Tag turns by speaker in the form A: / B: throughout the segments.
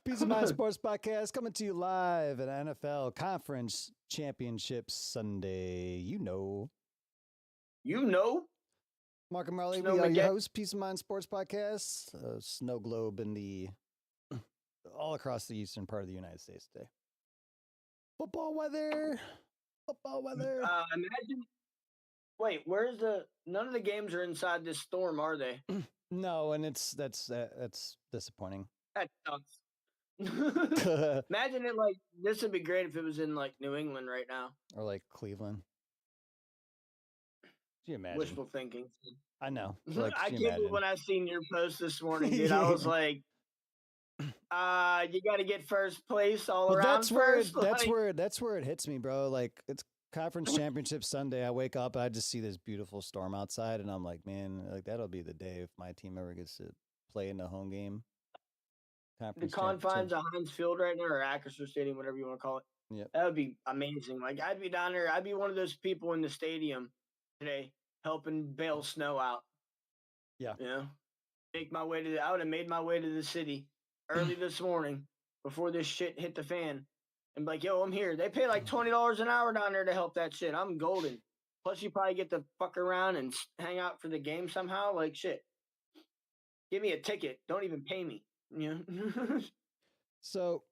A: Peace of Mind Sports Podcast coming to you live at NFL Conference Championship Sunday. You know. Mark and Marley, we are your hosts, Peace of Mind Sports Podcast. Snow globe in the all across the eastern part of the United States today. Football weather.
B: Imagine. Wait, none of the games are inside this storm, are they?
A: No, and that's disappointing.
B: That sucks. Imagine it like this would be great if it was in like New England right now.
A: Or like Cleveland. Can you imagine?
B: Wishful thinking.
A: I know.
B: Like, I can't believe when I seen your post this morning, dude. I was like, you got to get first place all around.
A: That's where it hits me, bro. Like, it's Conference Championship Sunday. I wake up, I just see this beautiful storm outside, and I'm like, man, like that'll be the day if my team ever gets to play in the home game.
B: The confines of Heinz Field right now, or Acrisure Stadium, whatever you want to call it.
A: Yeah,
B: that would be amazing. Like, I'd be down there. I'd be one of those people in the stadium today helping bail snow out.
A: Yeah,
B: I would have made my way to the city early this morning before this shit hit the fan, and be like, yo, I'm here. They pay like $20 an hour down there to help that shit. I'm golden. Plus, you probably get to fuck around and hang out for the game somehow. Like, shit. Give me a ticket. Don't even pay me. Yeah.
A: So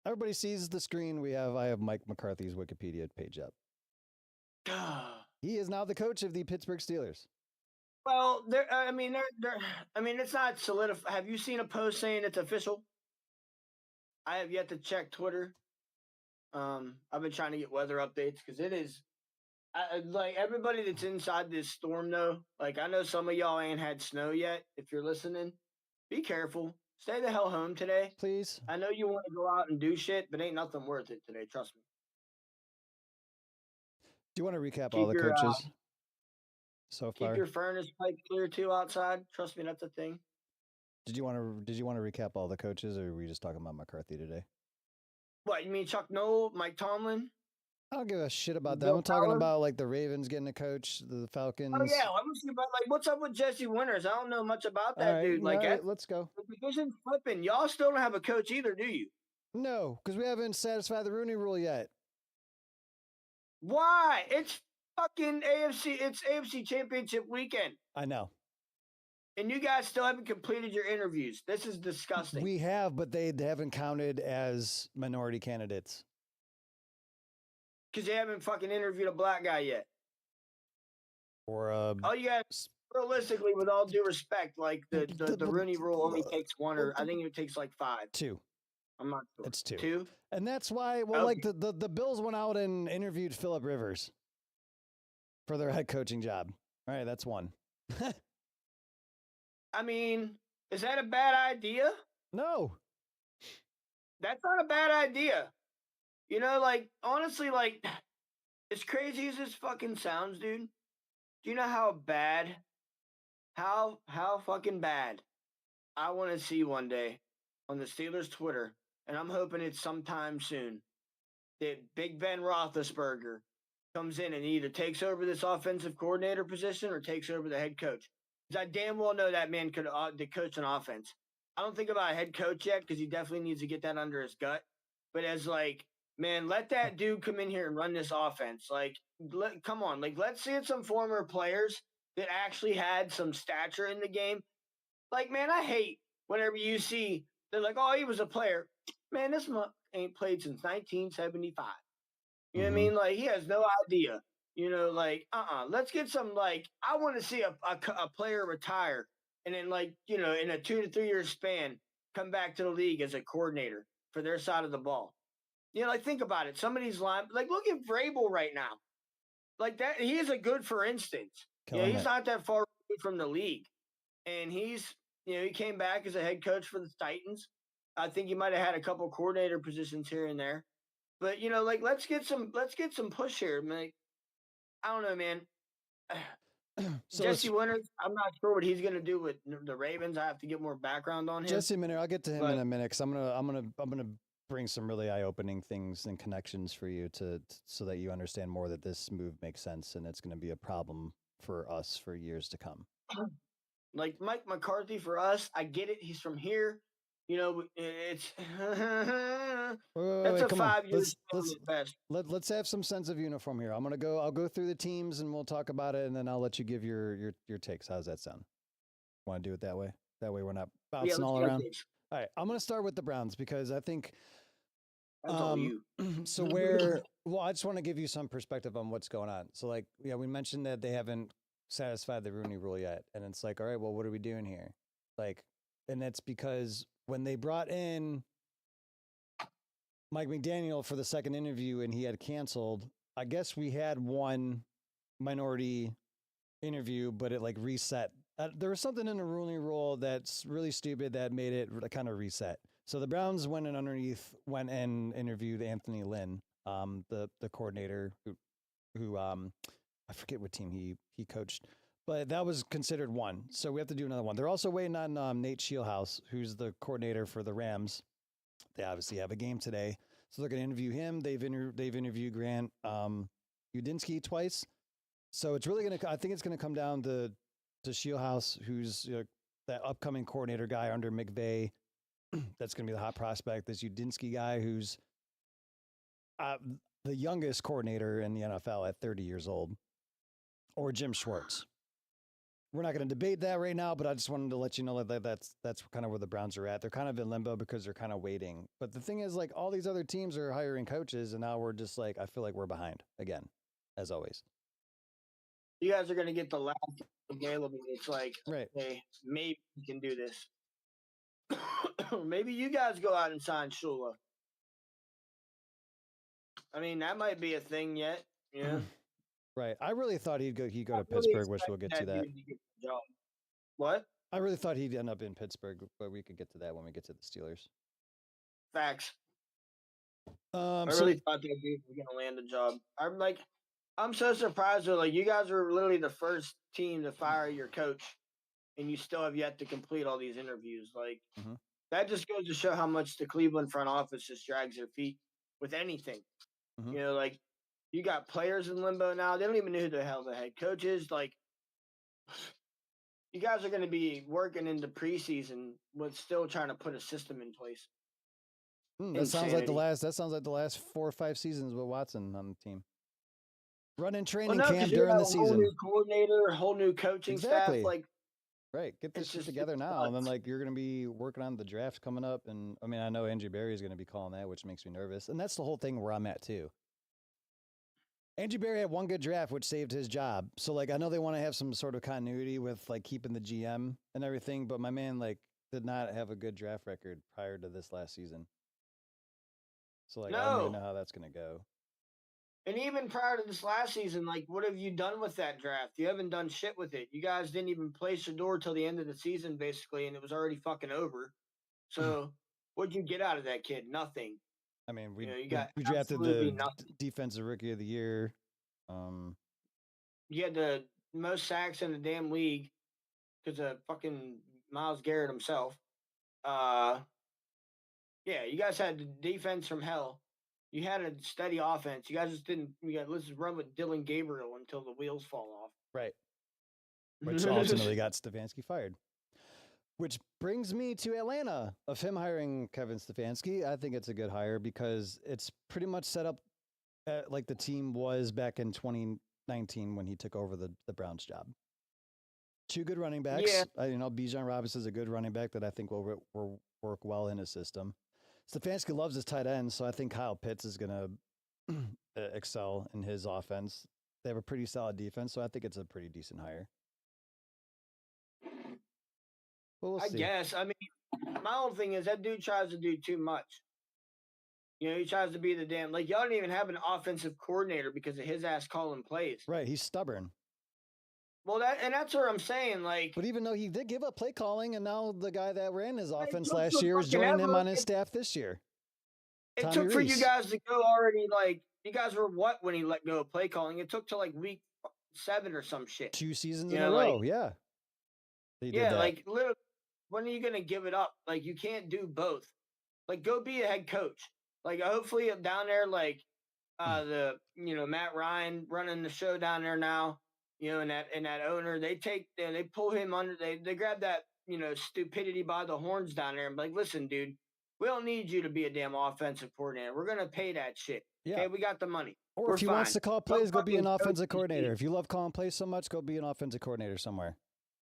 A: everybody sees the screen. I have Mike McCarthy's Wikipedia page up. He is now the coach of the Pittsburgh Steelers.
B: Well, it's not solidified. Have you seen a post saying it's official? I have yet to check Twitter. I've been trying to get weather updates because it is like everybody that's inside this storm though. Like, I know some of y'all ain't had snow yet. If you're listening, be careful. Stay the hell home today.
A: Please.
B: I know you want to go out and do shit, but ain't nothing worth it today. Trust me.
A: Do you want to recap all the coaches so far?
B: Keep your furnace pipe clear too outside. Trust me, that's a thing.
A: Did you want to recap all the coaches, or were we just talking about McCarthy today?
B: What, you mean Chuck Noll, Mike Tomlin?
A: I don't give a shit about that. I'm talking about like the Ravens getting a coach, the Falcons.
B: Oh yeah, I'm talking about like what's up with Jesse Winters. I don't know much about that dude. Like,
A: let's go.
B: The division's flipping. Y'all still don't have a coach either, do you?
A: No, because we haven't satisfied the Rooney Rule yet.
B: Why? It's fucking AFC. It's AFC Championship weekend.
A: I know.
B: And you guys still haven't completed your interviews. This is disgusting.
A: We have, but they haven't counted as minority candidates.
B: Because they haven't fucking interviewed a black guy yet.
A: Or
B: you guys, realistically, with all due respect, like the Rooney Rule only takes one, or I think it takes like 5.
A: 2.
B: I'm not sure.
A: It's 2.
B: 2?
A: And that's why, like the Bills went out and interviewed Phillip Rivers for their head coaching job. All right, that's 1.
B: I mean, is that a bad idea?
A: No.
B: That's not a bad idea. You know, like, honestly, like, as crazy as this fucking sounds, dude, do you know how fucking bad I want to see one day on the Steelers Twitter, and I'm hoping it's sometime soon, that Big Ben Roethlisberger comes in and either takes over this offensive coordinator position or takes over the head coach. Because I damn well know that man could coach an offense. I don't think about a head coach yet because he definitely needs to get that under his gut. But as like, man, let that dude come in here and run this offense. Like, come on. Like, let's see some former players that actually had some stature in the game. Like, man, I hate whenever you see, they're like, oh, he was a player. Man, this ain't played since 1975. You know what I mean? Like, he has no idea. You know, like, let's get some, like, I want to see a player retire and then, like, you know, in a 2 to 3 year span, come back to the league as a coordinator for their side of the ball. You know, like, think about it. Somebody's line, like, look at Vrabel right now. Like, that, he is a good for instance. He's not that far away from the league. And he's, you know, he came back as a head coach for the Titans. I think he might have had a couple coordinator positions here and there. But, you know, like, let's get some push here. Like, I don't know, man. So Jesse Winters, I'm not sure what he's going to do with the Ravens. I have to get more background on him.
A: Jesse Winters, I'll get to him in a minute because I'm gonna bring some really eye-opening things and connections for you so that you understand more that this move makes sense and it's going to be a problem for us for years to come.
B: Like Mike McCarthy for us, I get it. He's from here. it's that's
A: Wait,
B: a
A: come on.
B: 5 year span at best.
A: Let's have some sense of uniform here. I'll go through the teams and we'll talk about it, and then I'll let you give your takes. How's that sound? Want to do it that way? That way we're not
B: Yeah,
A: bouncing
B: let's
A: all
B: go,
A: around.
B: Dave.
A: All right, I'm gonna start with the Browns because I think
B: That's all you.
A: so I just want to give you some perspective on what's going on. So like, yeah, we mentioned that they haven't satisfied the Rooney rule yet. And it's like, all right, well, what are we doing here? Like, and that's because when they brought in Mike McDaniel for the second interview and he had canceled, I guess we had one minority interview, but it like reset. There was something in the Rooney rule that's really stupid that made it kind of reset. So the Browns went and interviewed Anthony Lynn, the coordinator who I forget what team he coached, but that was considered one. So we have to do another one. They're also waiting on Nate Scheelhaus, who's the coordinator for the Rams. They obviously have a game today, so they're going to interview him. They've interviewed Grant Udinski twice. So it's really I think it's gonna come down to Scheelhaus, who's that upcoming coordinator guy under McVay. That's gonna be the hot prospect. This Udinski guy, who's the youngest coordinator in the NFL at 30 years old, or Jim Schwartz. We're not going to debate that right now, but I just wanted to let you know that that's kind of where the Browns are at. They're kind of in limbo because they're kind of waiting. But the thing is, like, all these other teams are hiring coaches, and now we're just like, I feel like we're behind again, as always.
B: You guys are going to get the last available. It's like,
A: right.
B: Okay, maybe we can do this. Maybe you guys go out and sign Shula. I mean, that might be a thing yet. Yeah.
A: Right. I really thought he'd go to Pittsburgh, which we'll get to that.
B: To get the job. What?
A: I really thought he'd end up in Pittsburgh, but we could get to that when we get to the Steelers.
B: Facts. I really thought that dude was gonna land a job. I'm so surprised though. Like, you guys were literally the first team to fire your coach, and you still have yet to complete all these interviews. Like, that just goes to show how much the Cleveland front office just drags their feet with anything. Like, you got players in limbo now. They don't even know who the hell the head coach is. Like, you guys are going to be working into preseason with still trying to put a system in place.
A: That sounds like the last 4 or 5 seasons with Watson on the team. Running training camp during the season.
B: Whole new coordinator, whole new coaching staff. Like,
A: right, get this shit together now, and then like you're going to be working on the draft coming up, and I mean I know Andrew Berry is going to be calling that, which makes me nervous, and that's the whole thing where I'm at too. Andrew Berry had one good draft, which saved his job. So like I know they want to have some sort of continuity with like keeping the GM and everything, but my man like did not have a good draft record prior to this last season. So like I don't even know how that's going to go.
B: And even prior to this last season, like, what have you done with that draft? You haven't done shit with it. You guys didn't even place your door till the end of the season, basically, and it was already fucking over. So, what'd you get out of that kid? Nothing.
A: I mean, we drafted the defensive rookie of the year.
B: You had the most sacks in the damn league because of fucking Myles Garrett himself. Yeah, you guys had the defense from hell. You had a steady offense. You guys just didn't. Let's just run with Dylan Gabriel until the wheels fall off.
A: Right. Which ultimately got Stefanski fired. Which brings me to Atlanta, of him hiring Kevin Stefanski. I think it's a good hire because it's pretty much set up like the team was back in 2019 when he took over the Browns job. 2 good running backs.
B: Yeah.
A: Bijan Robinson is a good running back that I think will work well in his system. Stefanski loves his tight ends, so I think Kyle Pitts is going to excel in his offense. They have a pretty solid defense, so I think it's a pretty decent hire. But we'll see.
B: I guess. I mean, my whole thing is that dude tries to do too much. He tries to be the damn, like, y'all don't even have an offensive coordinator because of his ass calling plays.
A: Right, he's stubborn.
B: Well, that's what I'm saying. Like,
A: but even though he did give up play calling, and now the guy that ran his offense last year is joining him on his staff this year.
B: It took for you guys to go already. Like, you guys were what when he let go of play calling? It took to like week 7 or some shit.
A: 2 seasons in a row. Yeah.
B: Yeah, like literally, when are you gonna give it up? Like, you can't do both. Like, go be a head coach. Like, hopefully down there, like Matt Ryan running the show down there now. And that owner, they pull him under. They grab that stupidity by the horns down there and be like, listen, dude, we don't need you to be a damn offensive coordinator. We're gonna pay that shit.
A: Yeah.
B: Okay, we got the money.
A: Or
B: We're
A: if he
B: fine.
A: wants to call
B: Go
A: plays, go be
B: fucking
A: an
B: coach
A: offensive
B: this
A: coordinator.
B: team.
A: If you love calling plays so much, go be an offensive coordinator somewhere.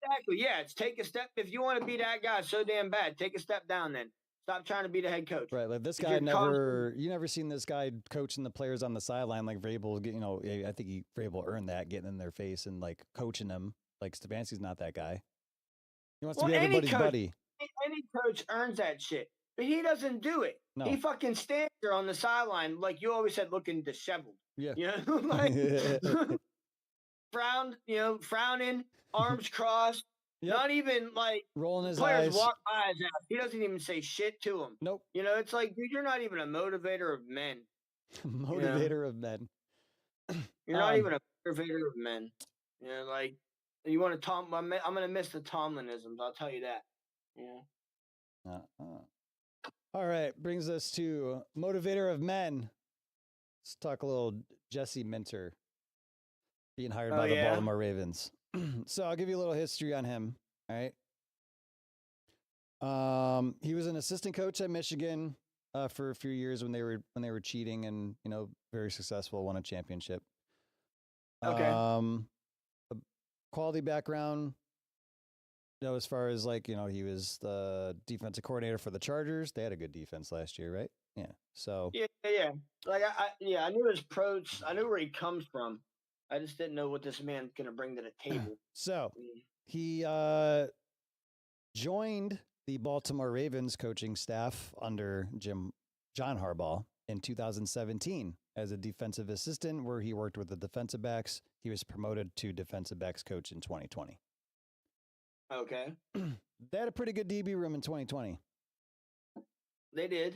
B: Exactly. Yeah, it's take a step. If you want to be that guy so damn bad, take a step down then. Stop trying to be the head coach.
A: Right, like this
B: If
A: guy
B: you're
A: you never seen this guy coaching the players on the sideline like Vrabel. I think Vrabel earned that, getting in their face and like coaching them. Like Stefanski's not that guy. He wants to be everybody's buddy.
B: Any coach earns that shit, but he doesn't do it.
A: No.
B: He fucking stands there on the sideline like you always said, looking disheveled.
A: Yeah.
B: Like frowning, arms crossed. Yep. Not even like
A: rolling his
B: players
A: eyes.
B: Walk by his ass. He doesn't even say shit to him.
A: Nope.
B: It's like, dude, you're not even a motivator of men.
A: Motivator of men.
B: You're not even a motivator of men. Like you want to I'm gonna miss the Tomlinisms. I'll tell you that. Yeah.
A: All right, brings us to motivator of men. Let's talk a little Jesse Minter being hired by the Baltimore Ravens. So I'll give you a little history on him. All right. He was an assistant coach at Michigan for a few years when they were cheating and very successful, won a championship.
B: Okay.
A: Quality background. As far as he was the defensive coordinator for the Chargers. They had a good defense last year, right? Yeah. So
B: yeah. Like I knew his approach. I knew where he comes from. I just didn't know what this man's gonna bring to the table.
A: So he joined the Baltimore Ravens coaching staff under John Harbaugh in 2017 as a defensive assistant, where he worked with the defensive backs. He was promoted to defensive backs coach in 2020.
B: Okay.
A: They had a pretty good DB room in 2020.
B: They did.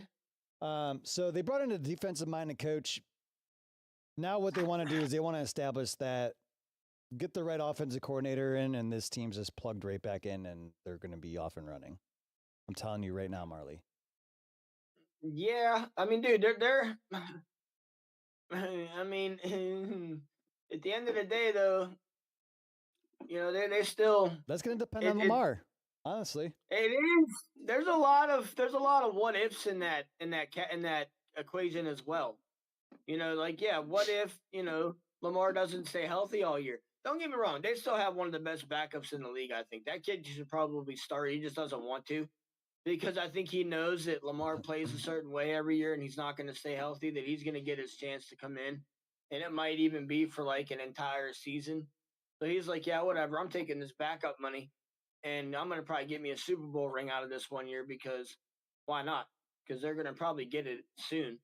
A: So they brought in a defensive-minded coach. Now what they want to do is they want to establish that, get the right offensive coordinator in, and this team's just plugged right back in, and they're going to be off and running. I'm telling you right now, Marley.
B: Yeah, I mean, dude, they're. I mean, at the end of the day, though, they still.
A: That's going to depend on Lamar, honestly.
B: It is. There's a lot of what ifs in that equation as well. What if Lamar doesn't stay healthy all year? Don't get me wrong, they still have one of the best backups in the league. I think that kid should probably start. He just doesn't want to, because I think he knows that Lamar plays a certain way every year, and he's not going to stay healthy. That he's going to get his chance to come in, and it might even be for like an entire season. So he's like, yeah, whatever. I'm taking this backup money, and I'm going to probably get me a Super Bowl ring out of this one year, because why not? Because they're going to probably get it soon.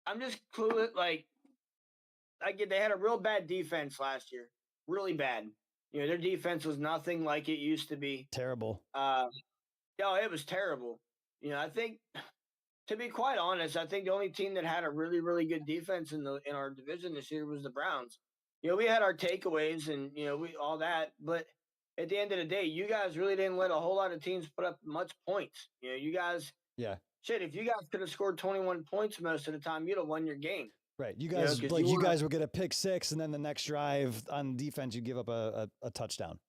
B: I'm just clueless. They had a real bad defense last year, really bad. Their defense was nothing like it used to be.
A: Terrible.
B: It was terrible. I think, to be quite honest, I think the only team that had a really, really good defense in our division this year was the Browns. We had our takeaways and we all that, but at the end of the day, you guys really didn't let a whole lot of teams put up much points. You guys.
A: Yeah.
B: Shit, if you guys could have scored 21 points most of the time, you'd have won your game.
A: Right. You guys you guys would get a pick six, and then the next drive on defense, you give up a touchdown.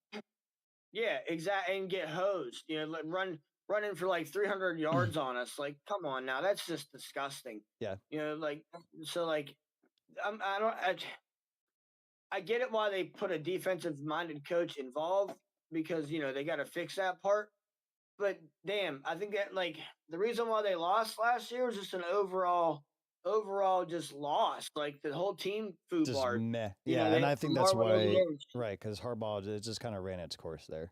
B: Yeah, exactly. And get hosed. Running for like 300 yards on us. Like, come on now. That's just disgusting.
A: Yeah.
B: I get it why they put a defensive minded coach involved, because, they got to fix that part. But damn, I think that the reason why they lost last year was just an overall just loss. Like the whole team foobarred.
A: Meh. Yeah, and I think that's why, right? Because Harbaugh just kind of ran its course there,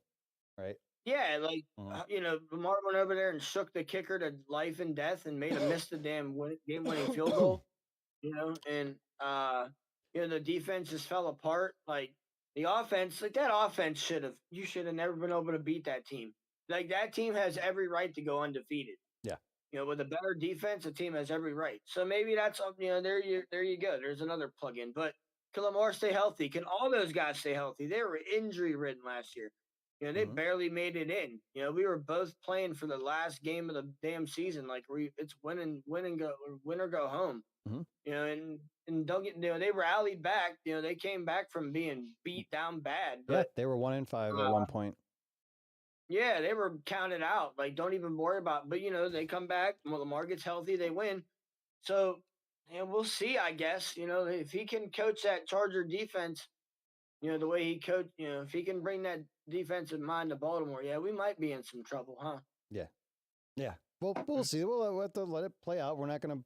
A: right?
B: Yeah, Lamar went over there and shook the kicker to life and death and made him miss the damn game-winning field goal. And the defense just fell apart. Like the offense, you should have never been able to beat that team. Like that team has every right to go undefeated.
A: Yeah.
B: With a better defense, the team has every right. So maybe that's there you go. There's another plug-in. But can Lamar stay healthy? Can all those guys stay healthy? They were injury-ridden last year. They barely made it in. We were both playing for the last game of the damn season. Like it's win or go home.
A: Mm-hmm.
B: And don't get they rallied back. They came back from being beat down bad. But
A: they were 1-5 at one point.
B: Yeah, they were counted out. Like, don't even worry about. But they come back. Well, Lamar gets healthy, they win. So, we'll see. I guess if he can coach that Charger defense, the way he coached, if he can bring that defensive mind to Baltimore, yeah, we might be in some trouble, huh?
A: Yeah. Yeah. Well, we'll see. We'll have to let it play out. We're not going to.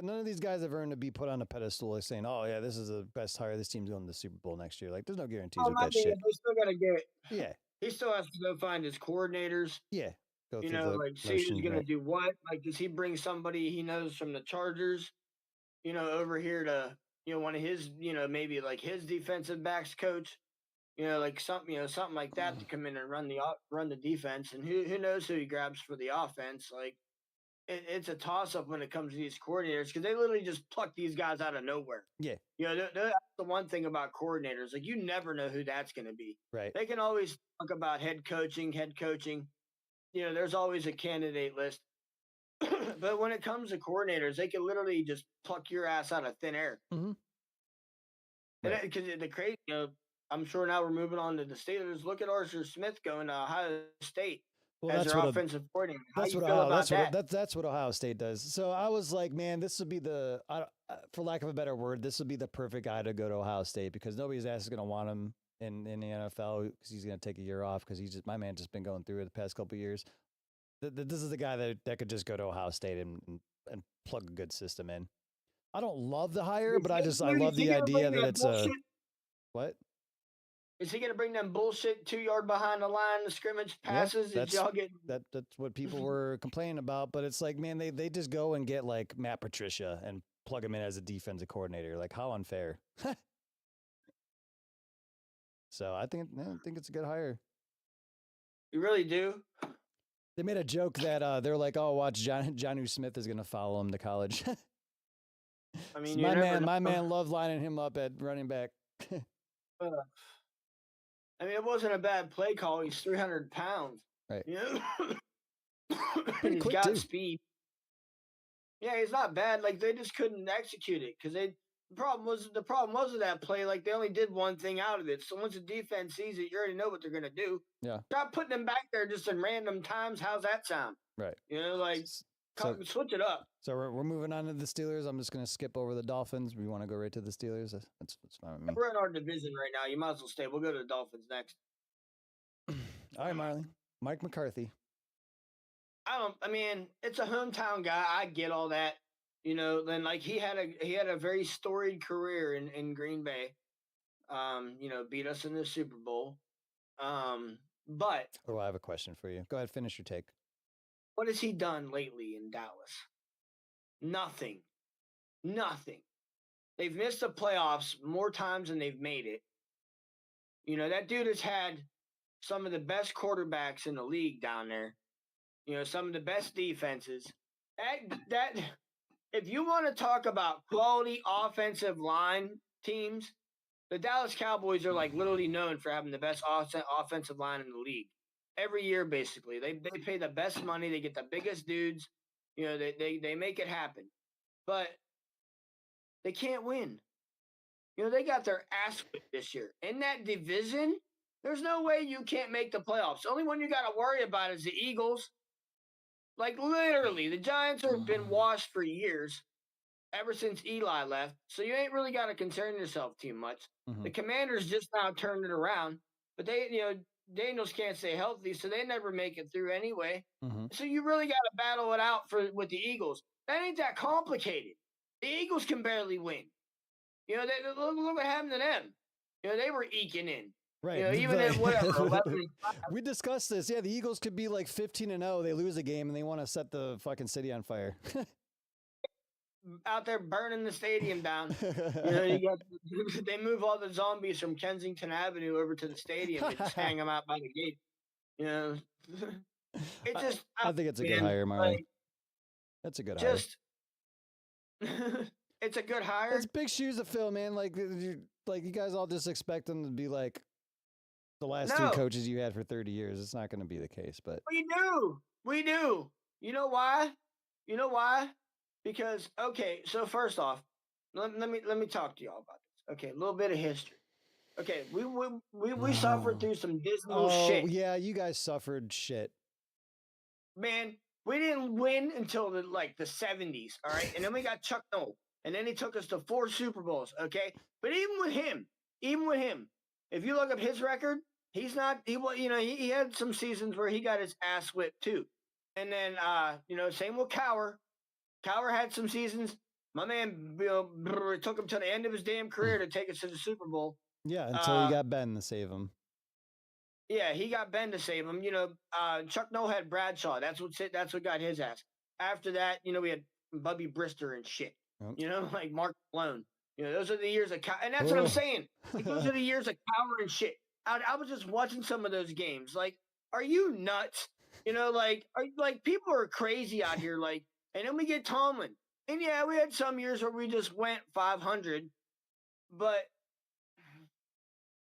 A: None of these guys have earned to be put on a pedestal like saying, "Oh yeah, this is the best hire. This team's going to the Super Bowl next year." Like, there's no guarantees
B: Oh,
A: with
B: my
A: that
B: thing is
A: shit.
B: they still got to get.
A: Yeah.
B: He still has to go find his coordinators.
A: Yeah. Go through the
B: Like see who's
A: motion,
B: gonna
A: right?
B: do what. Like, does he bring somebody he knows from the Chargers, over here to, one of his, maybe like his defensive backs coach, like something like that to come in and run the defense. And who knows who he grabs for the offense? Like it's a toss up when it comes to these coordinators because they literally just pluck these guys out of nowhere.
A: Yeah.
B: That's the one thing about coordinators. Like you never know who that's going to be.
A: Right.
B: They can always talk about head coaching. There's always a candidate list. But when it comes to coordinators, they can literally just pluck your ass out of thin air.
A: Mm-hmm.
B: Right. Because the crazy, I'm sure now we're moving on to the Steelers. Look at Arthur Smith going to Ohio State as their offensive coordinator. How you feel about that?
A: That's what Ohio State does. So I was like, man, this would be for lack of a better word, this would be the perfect guy to go to Ohio State because nobody's actually going to want him in the NFL because he's going to take a year off because my man just been going through it the past couple of years. This is the guy that could just go to Ohio State and plug a good system in. I don't love the hire, but I love the idea that it's a what?
B: Is he going to bring them bullshit 2 yard behind the line of scrimmage passes?
A: Yeah, that's what people were complaining about. But it's like, man, they just go and get like Matt Patricia and plug him in as a defensive coordinator. Like, how unfair. So I think it's a good hire.
B: You really do?
A: They made a joke that they're like, oh, watch Jonnu Smith is going to follow him to college.
B: I mean,
A: my man loved lining him up at running back.
B: I mean, it wasn't a bad play call. He's 300 pounds.
A: Right.
B: He's got too. Speed. Yeah, he's not bad. Like they just couldn't execute it because the problem was with that play. Like they only did one thing out of it. So once the defense sees it, you already know what they're gonna do.
A: Yeah.
B: Stop putting them back there just in random times. How's that sound?
A: Right.
B: Switch it up.
A: So we're moving on to the Steelers. I'm just going to skip over the Dolphins. We want to go right to the Steelers. That's fine with me.
B: We're in our division right now. You might as well stay. We'll go to the Dolphins next.
A: All right, Marley. Mike McCarthy.
B: I mean, it's a hometown guy. I get all that. Then like he had a very storied career in Green Bay. Beat us in the Super Bowl. But
A: I have a question for you. Go ahead, finish your take.
B: What has he done lately in Dallas? Nothing. They've missed the playoffs more times than they've made it. That dude has had some of the best quarterbacks in the league down there. Some of the best defenses. That if you want to talk about quality offensive line teams, the Dallas Cowboys are like literally known for having the best offensive line in the league. Every year, basically. They pay the best money. They get the biggest dudes. They make it happen. But they can't win. They got their ass whipped this year. In that division, there's no way you can't make the playoffs. The only one you got to worry about is the Eagles. Like, literally, the Giants have been washed for years, ever since Eli left. So you ain't really got to concern yourself too much. Mm-hmm. The Commanders just now turned it around. But Daniels can't stay healthy, so they never make it through anyway. Mm-hmm. So you really got to battle it out with the Eagles. That ain't that complicated. The Eagles can barely win. Look what happened to them. They were eking in.
A: Right.
B: Even at whatever.
A: We discussed this. Yeah, the Eagles could be like 15-0. They lose a game and they want to set the fucking city on fire.
B: Out there burning the stadium down. They move all the zombies from Kensington Avenue over to the stadium and just hang them out by the gate. It just.
A: I think it's a good hire, Marley. That's a good hire.
B: It's a good hire.
A: It's big shoes to fill, man. Like you guys all just expect them to be like the last two coaches you had for 30 years. It's not going to be the case, but
B: we do. You know why? Because so first off, let me talk to y'all about this. Okay, a little bit of history. Okay, we suffered through some dismal
A: Oh,
B: shit.
A: yeah, you guys suffered shit.
B: Man, we didn't win until the 70s, all right? And then we got Chuck Noll. And then he took us to 4 Super Bowls, okay? But even with him, if you look up his record, he's not he had some seasons where he got his ass whipped too. And then same with Cower. Cower had some seasons. My man, it took him to the end of his damn career to take us to the Super Bowl.
A: Yeah, until you got Ben to save him.
B: Yeah, he got Ben to save him. Chuck Noll had Bradshaw. That's what got his ass. After that, we had Bubby Brister and shit.
A: Yep.
B: Like Mark Malone. Those are the years of and that's what I'm saying. Like, those are the years of Cower and shit. I was just watching some of those games. Like, are you nuts? People are crazy out here. Like, and then we get Tomlin. And yeah, we had some years where we just went 500, but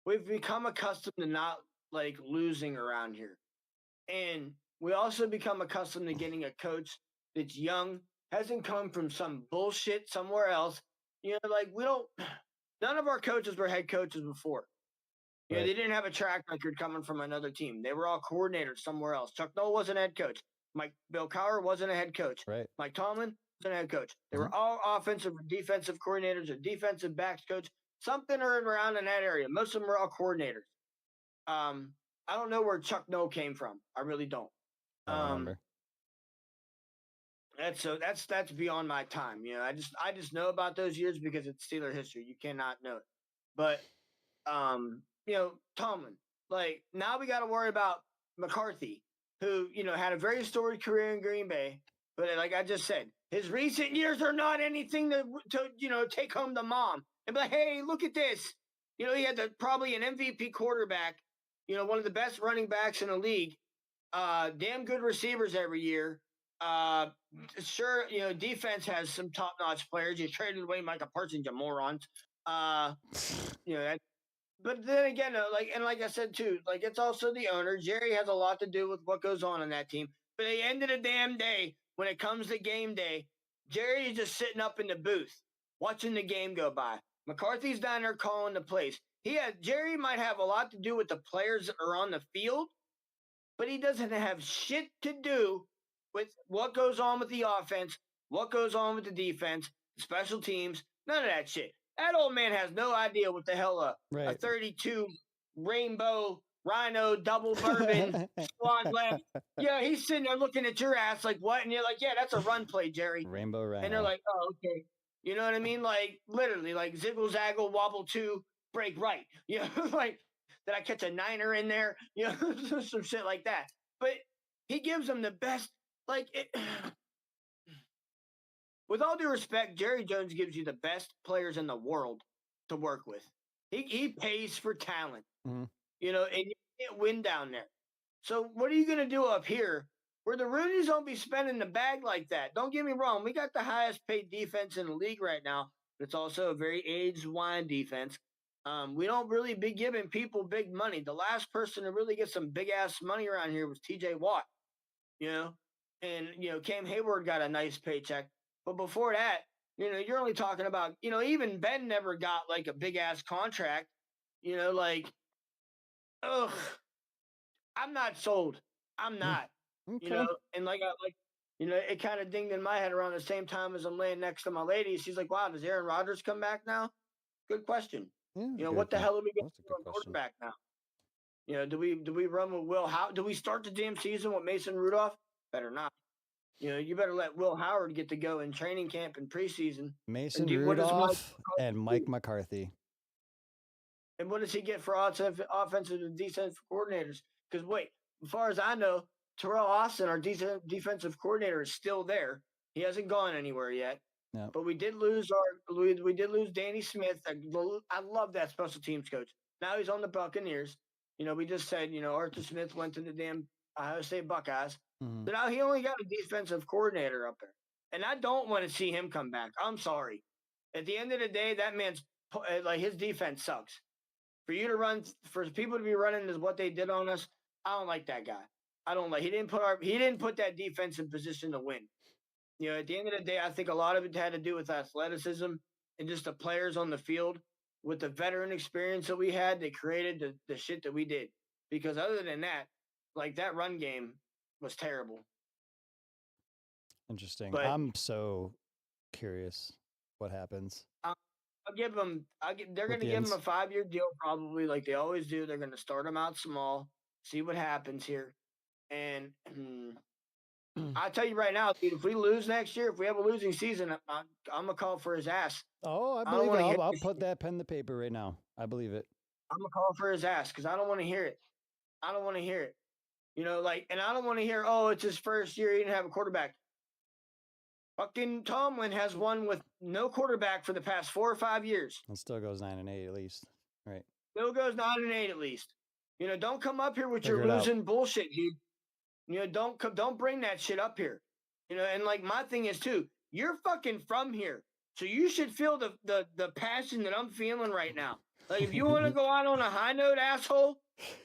B: we've become accustomed to not losing around here. And we also become accustomed to getting a coach that's young, hasn't come from some bullshit somewhere else. We don't, none of our coaches were head coaches before.
A: Right.
B: They didn't have a track record coming from another team. They were all coordinators somewhere else. Chuck Noll wasn't a head coach. Bill Cowher wasn't a head coach.
A: Right.
B: Mike Tomlin wasn't a head coach. They were all offensive or defensive coordinators or defensive backs coach, something around in that area. Most of them were all coordinators. I don't know where Chuck Noll came from. I really don't.
A: I don't remember.
B: That's beyond my time. I just know about those years because it's Steeler history. You cannot know it. But Tomlin. Now we got to worry about McCarthy, who had a very storied career in Green Bay. But like I just said, his recent years are not anything to take home to mom and be like, hey, look at this. He had probably an MVP quarterback. One of the best running backs in the league, damn good receivers every year. Sure, defense has some top-notch players. You traded away Micah Parsons, you morons. But then again, like I said too, it's also the owner. Jerry has a lot to do with what goes on in that team. But at the end of the damn day, when it comes to game day, Jerry is just sitting up in the booth watching the game go by. McCarthy's down there calling the plays. Jerry might have a lot to do with the players that are on the field, but he doesn't have shit to do with what goes on with the offense, what goes on with the defense, special teams, none of that shit. That old man has no idea what the hell a 32 rainbow rhino double bourbon squad left. Yeah, he's sitting there looking at your ass like, what? And you're like, yeah, that's a run play, Jerry.
A: Rainbow rhino.
B: And they're like, oh, okay. You know what I mean? Like, literally, like ziggle zaggle wobble 2 break right. Did I catch a niner in there? Some shit like that. But he gives them the best. With all due respect, Jerry Jones gives you the best players in the world to work with. He pays for talent.
A: Mm-hmm.
B: And you can't win down there. So what are you going to do up here where the Roonies don't be spending the bag like that? Don't get me wrong. We got the highest paid defense in the league right now. But it's also a very aged wine defense. We don't really be giving people big money. The last person to really get some big ass money around here was TJ Watt, and Cam Hayward got a nice paycheck. But before that, you're only talking about, even Ben never got like a big ass contract, ugh, I'm not sold. I'm not,
A: Okay.
B: And it kind of dinged in my head around the same time as I'm laying next to my lady. She's like, wow, does Aaron Rodgers come back now? Good question.
A: Yeah,
B: what the hell are we going to do on quarterback now? Do we run with Will? Do we start the damn season with Mason Rudolph? Better not. You better let Will Howard get to go in training camp and preseason.
A: Mason Rudolph and Mike McCarthy.
B: And what does he get for offensive and defensive coordinators? Because wait, as far as I know, Terrell Austin, our defensive coordinator, is still there. He hasn't gone anywhere yet.
A: No.
B: But we did lose Danny Smith. I love that special teams coach. Now he's on the Buccaneers. We just said, Arthur Smith went to the damn Ohio State Buckeyes.
A: Mm-hmm.
B: So now he only got a defensive coordinator up there. And I don't want to see him come back. I'm sorry. At the end of the day, that man's his defense sucks. For people to be running is what they did on us. I don't like that guy. He didn't put that defense in position to win. At the end of the day, I think a lot of it had to do with athleticism and just the players on the field. with the veteran experience that we had that created the shit that we did. Because other than that, like that run game was terrible.
A: Interesting.
B: But
A: I'm so curious what happens
B: I'll give them. They're
A: with
B: going to
A: the
B: give him a
A: ends.
B: 5-year deal, probably like they always do. They're going to start him out small, see what happens here, and I'll tell you right now, dude. If we lose next year, if we have a losing season, I'm gonna call for his ass.
A: Oh, I
B: I don't
A: believe it.
B: want to hear
A: I'll
B: this
A: put
B: shit.
A: that pen to paper right now. I believe it.
B: I'm gonna call for his ass because I don't want to hear it. I don't want to hear it. And I don't want to hear, oh, it's his first year. He didn't have a quarterback. Fucking Tomlin has won with no quarterback for the past 4 or 5 years.
A: It still goes 9-8 at least. Right.
B: Still goes 9-8 at least. Don't come up here with
A: Figure
B: your
A: it out.
B: losing bullshit, dude. Don't bring that shit up here. And like my thing is too, you're fucking from here. So you should feel the passion that I'm feeling right now. Like if you want to go out on a high note, asshole,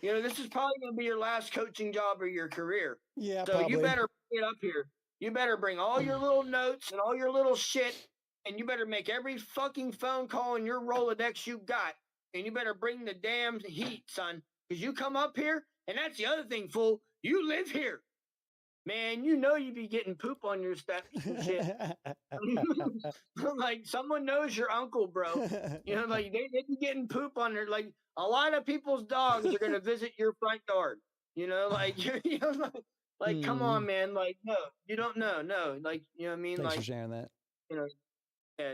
B: this is probably gonna be your last coaching job of your career.
A: Yeah,
B: So
A: probably.
B: you better bring it up here. You better bring all your little notes and all your little shit, and you better make every fucking phone call in your Rolodex you got. And you better bring the damn heat, son. Because you come up here, and that's the other thing, fool. You live here. Man, you'd be getting poop on your steps and shit. Like someone knows your uncle, bro. Like they be getting poop on their, like a lot of people's dogs are gonna visit your front yard. Like come on, man. Like, no, you don't know. No, like what I mean?
A: Thanks
B: like
A: for sharing that.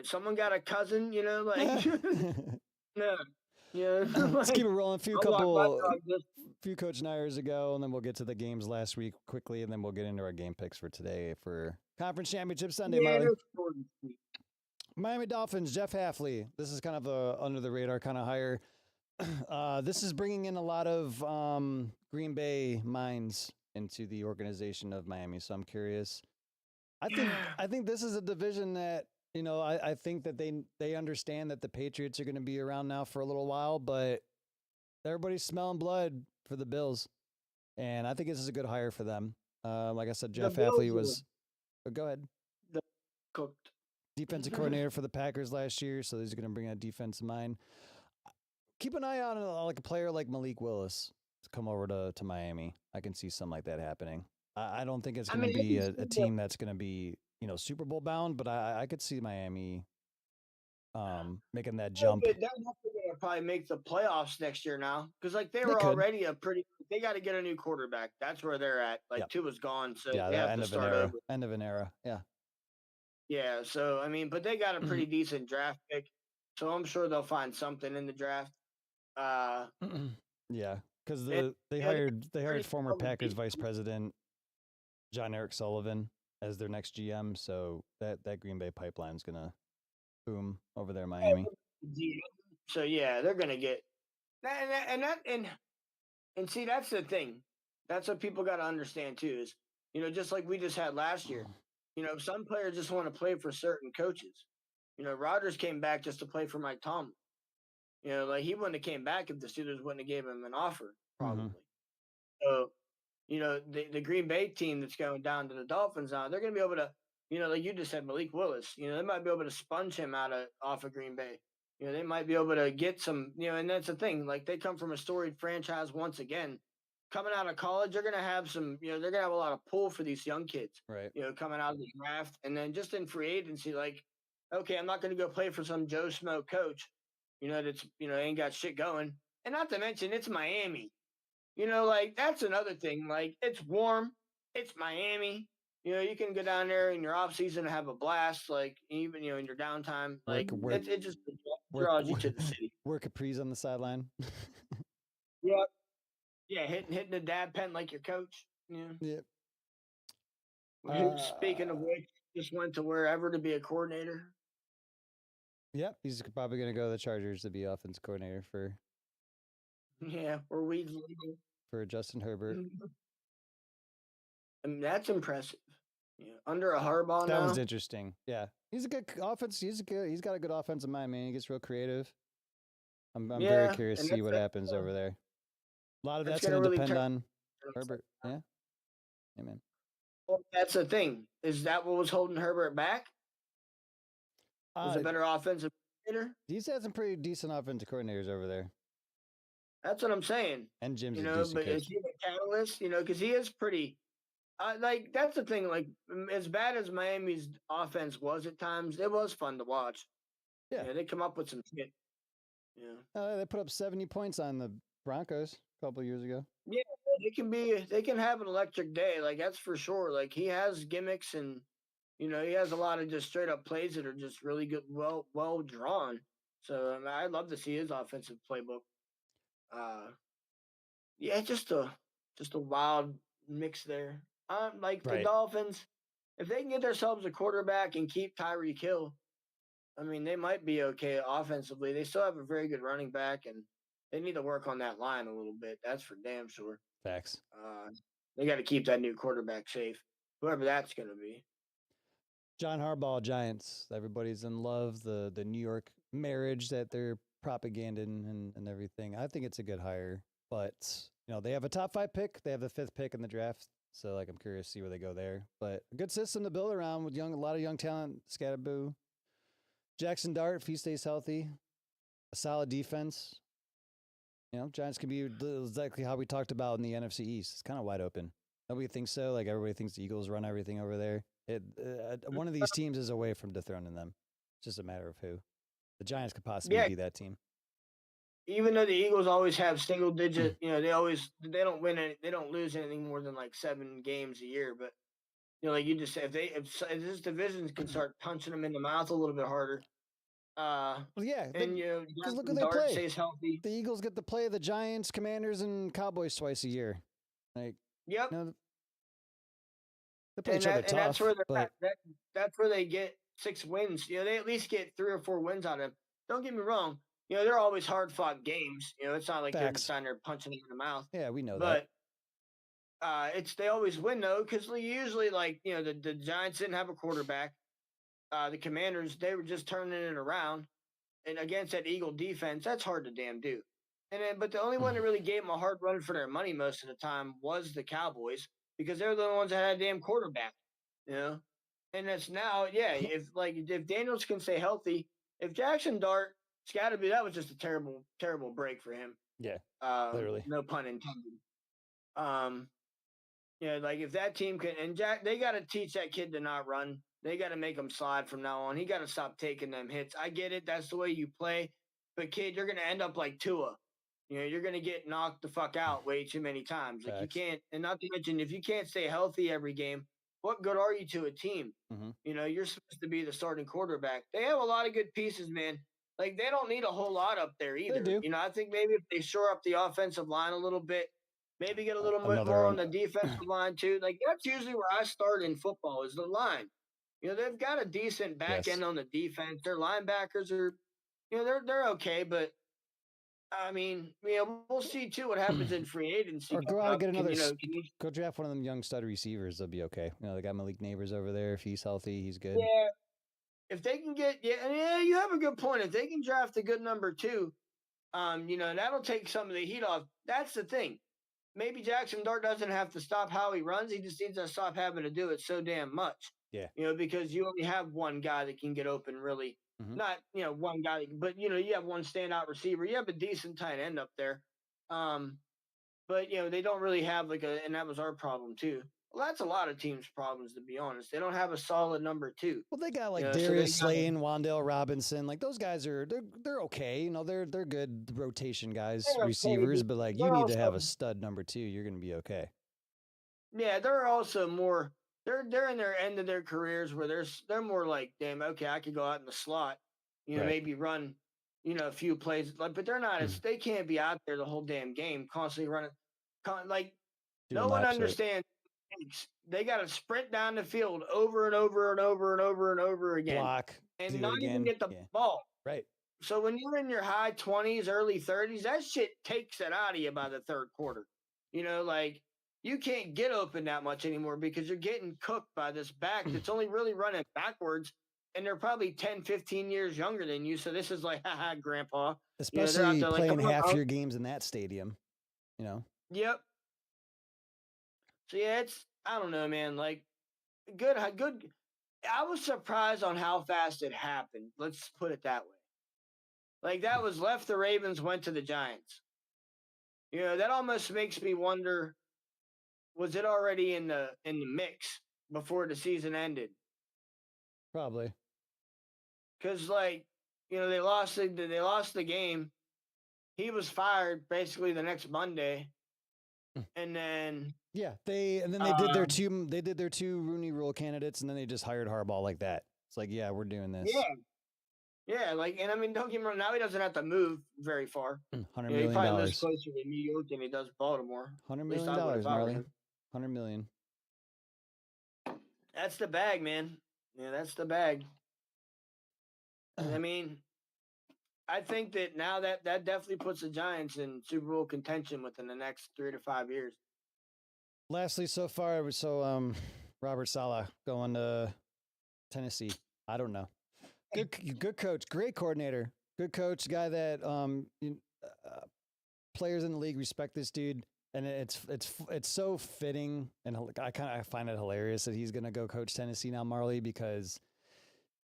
B: Someone got a cousin, like no.
A: Let's keep it rolling.
B: I'll walk my dog
A: Few coach hires ago, and then we'll get to the games last week quickly, and then we'll get into our game picks for today for Conference Championship Sunday, Marley. Miami Dolphins, Jeff Hafley. This is kind of a under the radar kind of hire. This is bringing in a lot of Green Bay minds into the organization of Miami. So I'm curious. I think this is a division that I think that they understand that the Patriots are going to be around now for a little while, but everybody's smelling blood for the Bills, and I think this is a good hire for them. Like I said, Jeff Hafley was. Go ahead.
B: Cooked.
A: Defensive coordinator for the Packers last year, so he's going to bring a defensive mind. Keep an eye on like a player like Malik Willis to come over to Miami. I can see something like that happening. I don't think it's going to be a team that's going to be Super Bowl bound, but I could see Miami making that jump.
B: They're definitely going to probably make the playoffs next year now because like they were already they got to get a new quarterback. That's where they're at. Like Tua's gone, so they have to start over.
A: End of an era. Yeah.
B: Yeah. So I mean, but they got a pretty decent draft pick, so I'm sure they'll find something in the draft.
A: Yeah, because they hired former Packers vice president John Eric Sullivan as their next GM, so that Green Bay pipeline's gonna boom over there in Miami.
B: So yeah, they're gonna get and see that's the thing. That's what people got to understand too. Is just like we just had last year. Some players just want to play for certain coaches. Rodgers came back just to play for Mike Tomlin. Like he wouldn't have came back if the Steelers wouldn't have gave him an offer, probably. So, the Green Bay team that's going down to the Dolphins now, they're going to be able to, like you just said, Malik Willis, they might be able to sponge him off of Green Bay. They might be able to get some, and that's the thing. Like they come from a storied franchise once again. Coming out of college, they're going to have some, they're going to have a lot of pull for these young kids,
A: right?
B: Coming out of the draft. And then just in free agency, like, okay, I'm not going to go play for some Joe Smo coach, that's, ain't got shit going. And not to mention, it's Miami. Like that's another thing. Like it's warm. It's Miami. You can go down there in your off season and have a blast. Like even in your downtime. Like it just draws you to the city.
A: Work capris on the sideline.
B: Yeah, hitting the dab pen like your coach. Yeah.
A: Yep.
B: Speaking of which, just went to wherever to be a coordinator.
A: Yep, he's probably going to go to the Chargers to be offense coordinator for.
B: Yeah, or Weeds
A: for Justin Herbert.
B: I mean, that's impressive. Under a Harbaugh
A: that was interesting. Yeah, he's a good offense. He's got a good offensive mind, man. He gets real creative. I'm very curious to see what happens over there. A lot of that's going to depend on Herbert. Yeah, man.
B: Well, that's the thing. Is that what was holding Herbert back? Was a better offensive coordinator.
A: He's had some pretty decent offensive coordinators over there,
B: That's what I'm saying.
A: and Jim's a decent
B: But is
A: coach.
B: he the catalyst? Because he is pretty. Like that's the thing. Like as bad as Miami's offense was at times, it was fun to watch.
A: Yeah,
B: They come up with some shit. Yeah.
A: they put up 70 points on the Broncos a couple years ago.
B: Yeah, they can have an electric day, like that's for sure. Like he has gimmicks and he has a lot of just straight up plays that are just really good, well drawn. So I'd love to see his offensive playbook. Uh yeah, just a wild mix there. Like the
A: Right.
B: Dolphins, if they can get themselves a quarterback and keep Tyreek Hill, I mean they might be okay offensively. They still have a very good running back and they need to work on that line a little bit. That's for damn sure.
A: Facts.
B: Uh, they got to keep that new quarterback safe, whoever that's going to be.
A: John Harbaugh Giants. Everybody's in love. The New York marriage that they're propaganding and everything. I think it's a good hire, but they have a top 5 pick. They have the 5th pick in the draft. So like I'm curious to see where they go there. But a good system to build around with a lot of young talent. Scatterboo. Jackson Dart, if he stays healthy, a solid defense. Giants can be exactly how we talked about in the NFC East. It's kind of wide open. Nobody thinks so. Like everybody thinks the Eagles run everything over there. One of these teams is away from dethroning them. It's just a matter of who. The Giants could possibly
B: Yeah,
A: be that team.
B: even though the Eagles always have single digit, they don't win any, they don't lose anything more than like 7 games a year. But like you just said, if this division can start punching them in the mouth a little bit harder,
A: Well, yeah,
B: and
A: because look who
B: Jackson
A: they
B: Dart
A: play.
B: stays healthy.
A: The Eagles get to play the Giants, Commanders, and Cowboys twice a year. Like,
B: Yep,
A: they play each other
B: and that's
A: tough,
B: where they're
A: but
B: at. That's where they get 6 wins. They at least get 3 or 4 wins out of them. Don't get me wrong. They're always hard fought games. It's not like they're just
A: facts.
B: down there punching them in the mouth.
A: Yeah, we know that.
B: But it's they always win though because usually like the Giants didn't have a quarterback. The Commanders they were just turning it around, and against that Eagle defense, that's hard to damn do. But the only one that really gave them a hard run for their money most of the time was the Cowboys because they're the only ones that had a damn quarterback. You know, and that's now, yeah. If Daniels can stay healthy, if Jackson Dart, Scatterby, that was just a terrible, terrible break for him.
A: Yeah, literally.
B: No pun intended. Um, like if that team can, and Jack, they got to teach that kid to not run. They got to make him slide from now on. He got to stop taking them hits. I get it. That's the way you play. But kid, you're going to end up like Tua. You're going to get knocked the fuck out way too many times. Like you
A: Facts.
B: can't, and not to mention, if you can't stay healthy every game, what good are you to a team?
A: Mm-hmm.
B: You're supposed to be the starting quarterback. They have a lot of good pieces, man. Like they don't need a whole lot up there either.
A: They do.
B: I think maybe if they shore up the offensive line a little bit, maybe get a little bit
A: Another
B: more
A: one.
B: on the defensive line too. Like that's usually where I start in football is the line. They've got a decent back end on the defense. Their linebackers are, they're okay, but I mean, we'll see too what happens in free agency.
A: Or go out and get another.
B: Can
A: Go draft one of them young stud receivers. They'll be okay. They got Malik Neighbors over there. If he's healthy, he's good.
B: yeah, if they can get you have a good point. If they can draft a good number 2, that'll take some of the heat off. That's the thing. Maybe Jackson Dart doesn't have to stop how he runs. He just needs to stop having to do it so damn much.
A: Yeah.
B: Because you only have one guy that can get open really.
A: Mm-hmm.
B: Not, one guy, but you have one standout receiver. You have a decent tight end up there. But they don't really have and that was our problem too. Well, that's a lot of teams' problems to be honest. They don't have a solid number 2.
A: Well, they got like Darius Slayton, Wan'Dale Robinson. Like those guys they're okay. They're good rotation guys, receivers. But like you need to have a stud number 2. You're gonna be okay.
B: Yeah, they're also more. They're in their end of their careers where they're more like, damn, okay, I could go out in the slot,
A: Right.
B: maybe run, a few plays, but they're not as they can't be out there the whole damn game, constantly running, like no one understands. They got to sprint down the field over and over and over and over and over again,
A: block,
B: and not even get the ball.
A: Right.
B: So when you're in your high 20s, early 30s, that shit takes it out of you by the third quarter. Like you can't get open that much anymore because you're getting cooked by this back that's only really running backwards. And they're probably 10, 15 years younger than you. So this is like, haha, grandpa.
A: Especially playing half your games in that stadium,
B: Yep. So yeah, I don't know, man. Like good. I was surprised on how fast it happened. Let's put it that way. Like that was left the Ravens, went to the Giants. That almost makes me wonder, was it already in the mix before the season ended?
A: Probably.
B: Because they lost the game. He was fired basically the next Monday, and then
A: Yeah, they did their two Rooney Rule candidates, and then they just hired Harbaugh like that. It's like, yeah, we're doing this.
B: yeah, and I mean, don't get me wrong. Now he doesn't have to move very far.
A: $100
B: He
A: million.
B: probably lives closer to New York than he does Baltimore.
A: $100
B: At least
A: million,
B: I would if I were
A: Marley.
B: him.
A: $100 million.
B: That's the bag, man. Yeah, that's the bag. And I mean, I think that now that definitely puts the Giants in Super Bowl contention within the next 3 to 5 years.
A: Lastly, so far, Robert Saleh going to Tennessee. I don't know. Good coach, great coordinator, good coach, guy that players in the league respect this dude, and it's so fitting, and I find it hilarious that he's gonna go coach Tennessee now, Marley, because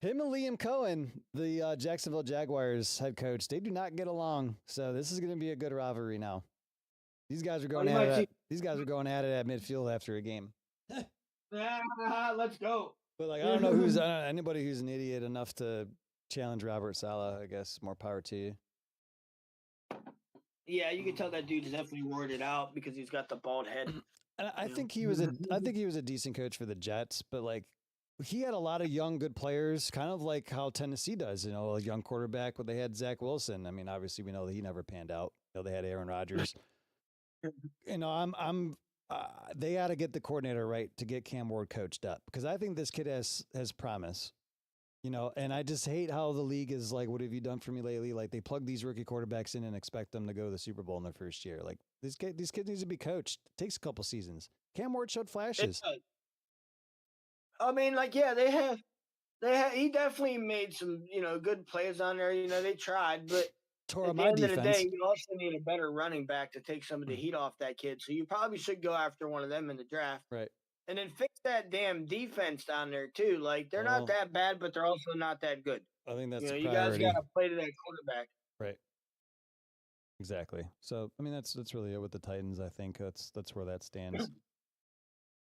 A: him and Liam Cohen, the Jacksonville Jaguars head coach, they do not get along. So this is gonna be a good rivalry now. These guys are going at it. These guys are going at it at midfield after a game.
B: Let's go.
A: But I don't know anybody who's an idiot enough to challenge Robert Saleh. I guess more power to you.
B: Yeah, you can tell that dude's definitely worded out because he's got the bald head.
A: And I think he was a decent coach for the Jets, but he had a lot of young good players, kind of like how Tennessee does. A young quarterback, but they had Zach Wilson. I mean, obviously we know that he never panned out. They had Aaron Rodgers. They got to get the coordinator right to get Cam Ward coached up, because I think this kid has promise. And I just hate how the league is like, what have you done for me lately? Like, they plug these rookie quarterbacks in and expect them to go to the Super Bowl in their first year. Like, these kids need to be coached. It takes a couple seasons. Cam Ward showed flashes.
B: I mean, he definitely made some, good plays on there. They tried, but at the end of the day, you also need a better running back to take some of the heat off that kid. So you probably should go after one of them in the draft.
A: Right.
B: And then fix that damn defense down there too. Like, they're not that bad, but they're also not that good.
A: I think that's
B: you guys got to play to that quarterback.
A: Right. Exactly. So I mean, that's really it with the Titans. I think that's where that stands.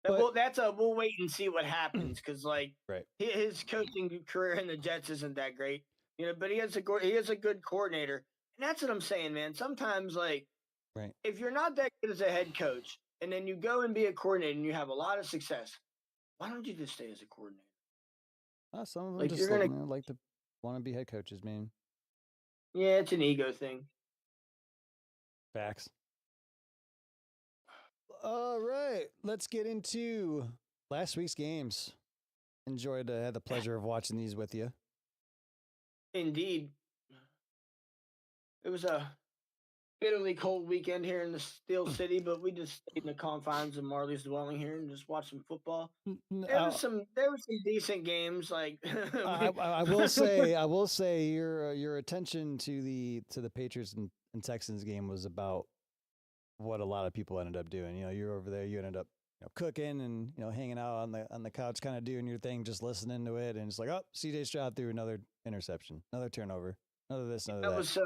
B: We'll wait and see what happens, because his coaching career in the Jets isn't that great, but he has a good coordinator, and that's what I'm saying, man. Sometimes if you're not that good as a head coach, and then you go and be a coordinator and you have a lot of success, why don't you just stay as a coordinator?
A: Some of them just like to want to be head coaches, man.
B: Yeah, it's an ego thing.
A: Facts. All right, let's get into last week's games. Had the pleasure of watching these with you.
B: Indeed. It was a bitterly cold weekend here in the Steel City, but we just stayed in the confines of Marley's dwelling here and just watched some football. There were some decent games.
A: I will say your attention to the Patriots and Texans game was about what a lot of people ended up doing. You're over there, you ended up cooking and hanging out on the couch, kind of doing your thing, just listening to it, and it's like, oh, CJ Stroud threw another interception, another turnover, another this, another that.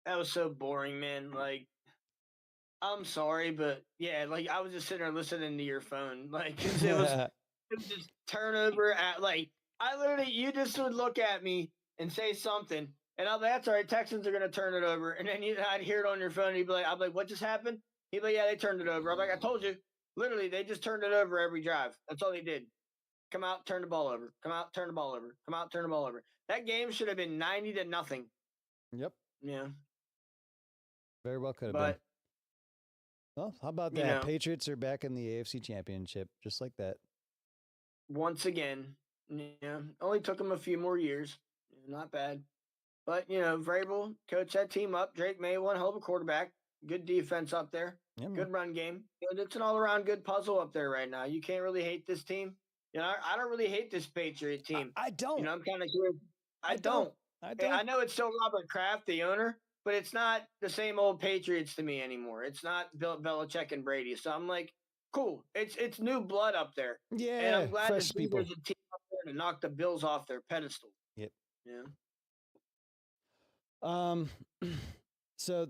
B: That was so boring, man. I'm sorry, but yeah, I was just sitting there listening to your phone, 'cause it was just turnover at I literally, you just would look at me and say something, and I'm like, that's all right, Texans are gonna turn it over, and then I'd hear it on your phone, and you'd be like, I'm like, what just happened? He'd be like, yeah, they turned it over. I'm like, I told you, literally, they just turned it over every drive. That's all they did. Come out, turn the ball over. Come out, turn the ball over. Come out, turn the ball over. That game should have been 90-0.
A: Yep.
B: Yeah.
A: Very well could have been. Well, how about that? Patriots are back in the AFC Championship, just like that.
B: Once again. Yeah. Only took them a few more years. Not bad. But, Vrabel coached that team up. Drake May, one hell of a quarterback. Good defense up there. Yeah, good run game. It's an all-around good puzzle up there right now. You can't really hate this team. I don't really hate this Patriot team.
A: I don't.
B: I'm kind of curious. I don't. I know it's still Robert Kraft, the owner, but it's not the same old Patriots to me anymore. It's not Bill Belichick and Brady. So I'm like, cool. It's new blood up there.
A: Yeah,
B: and I'm glad to see there's a team up there to knock the Bills off their pedestal.
A: Yep.
B: Yeah.
A: So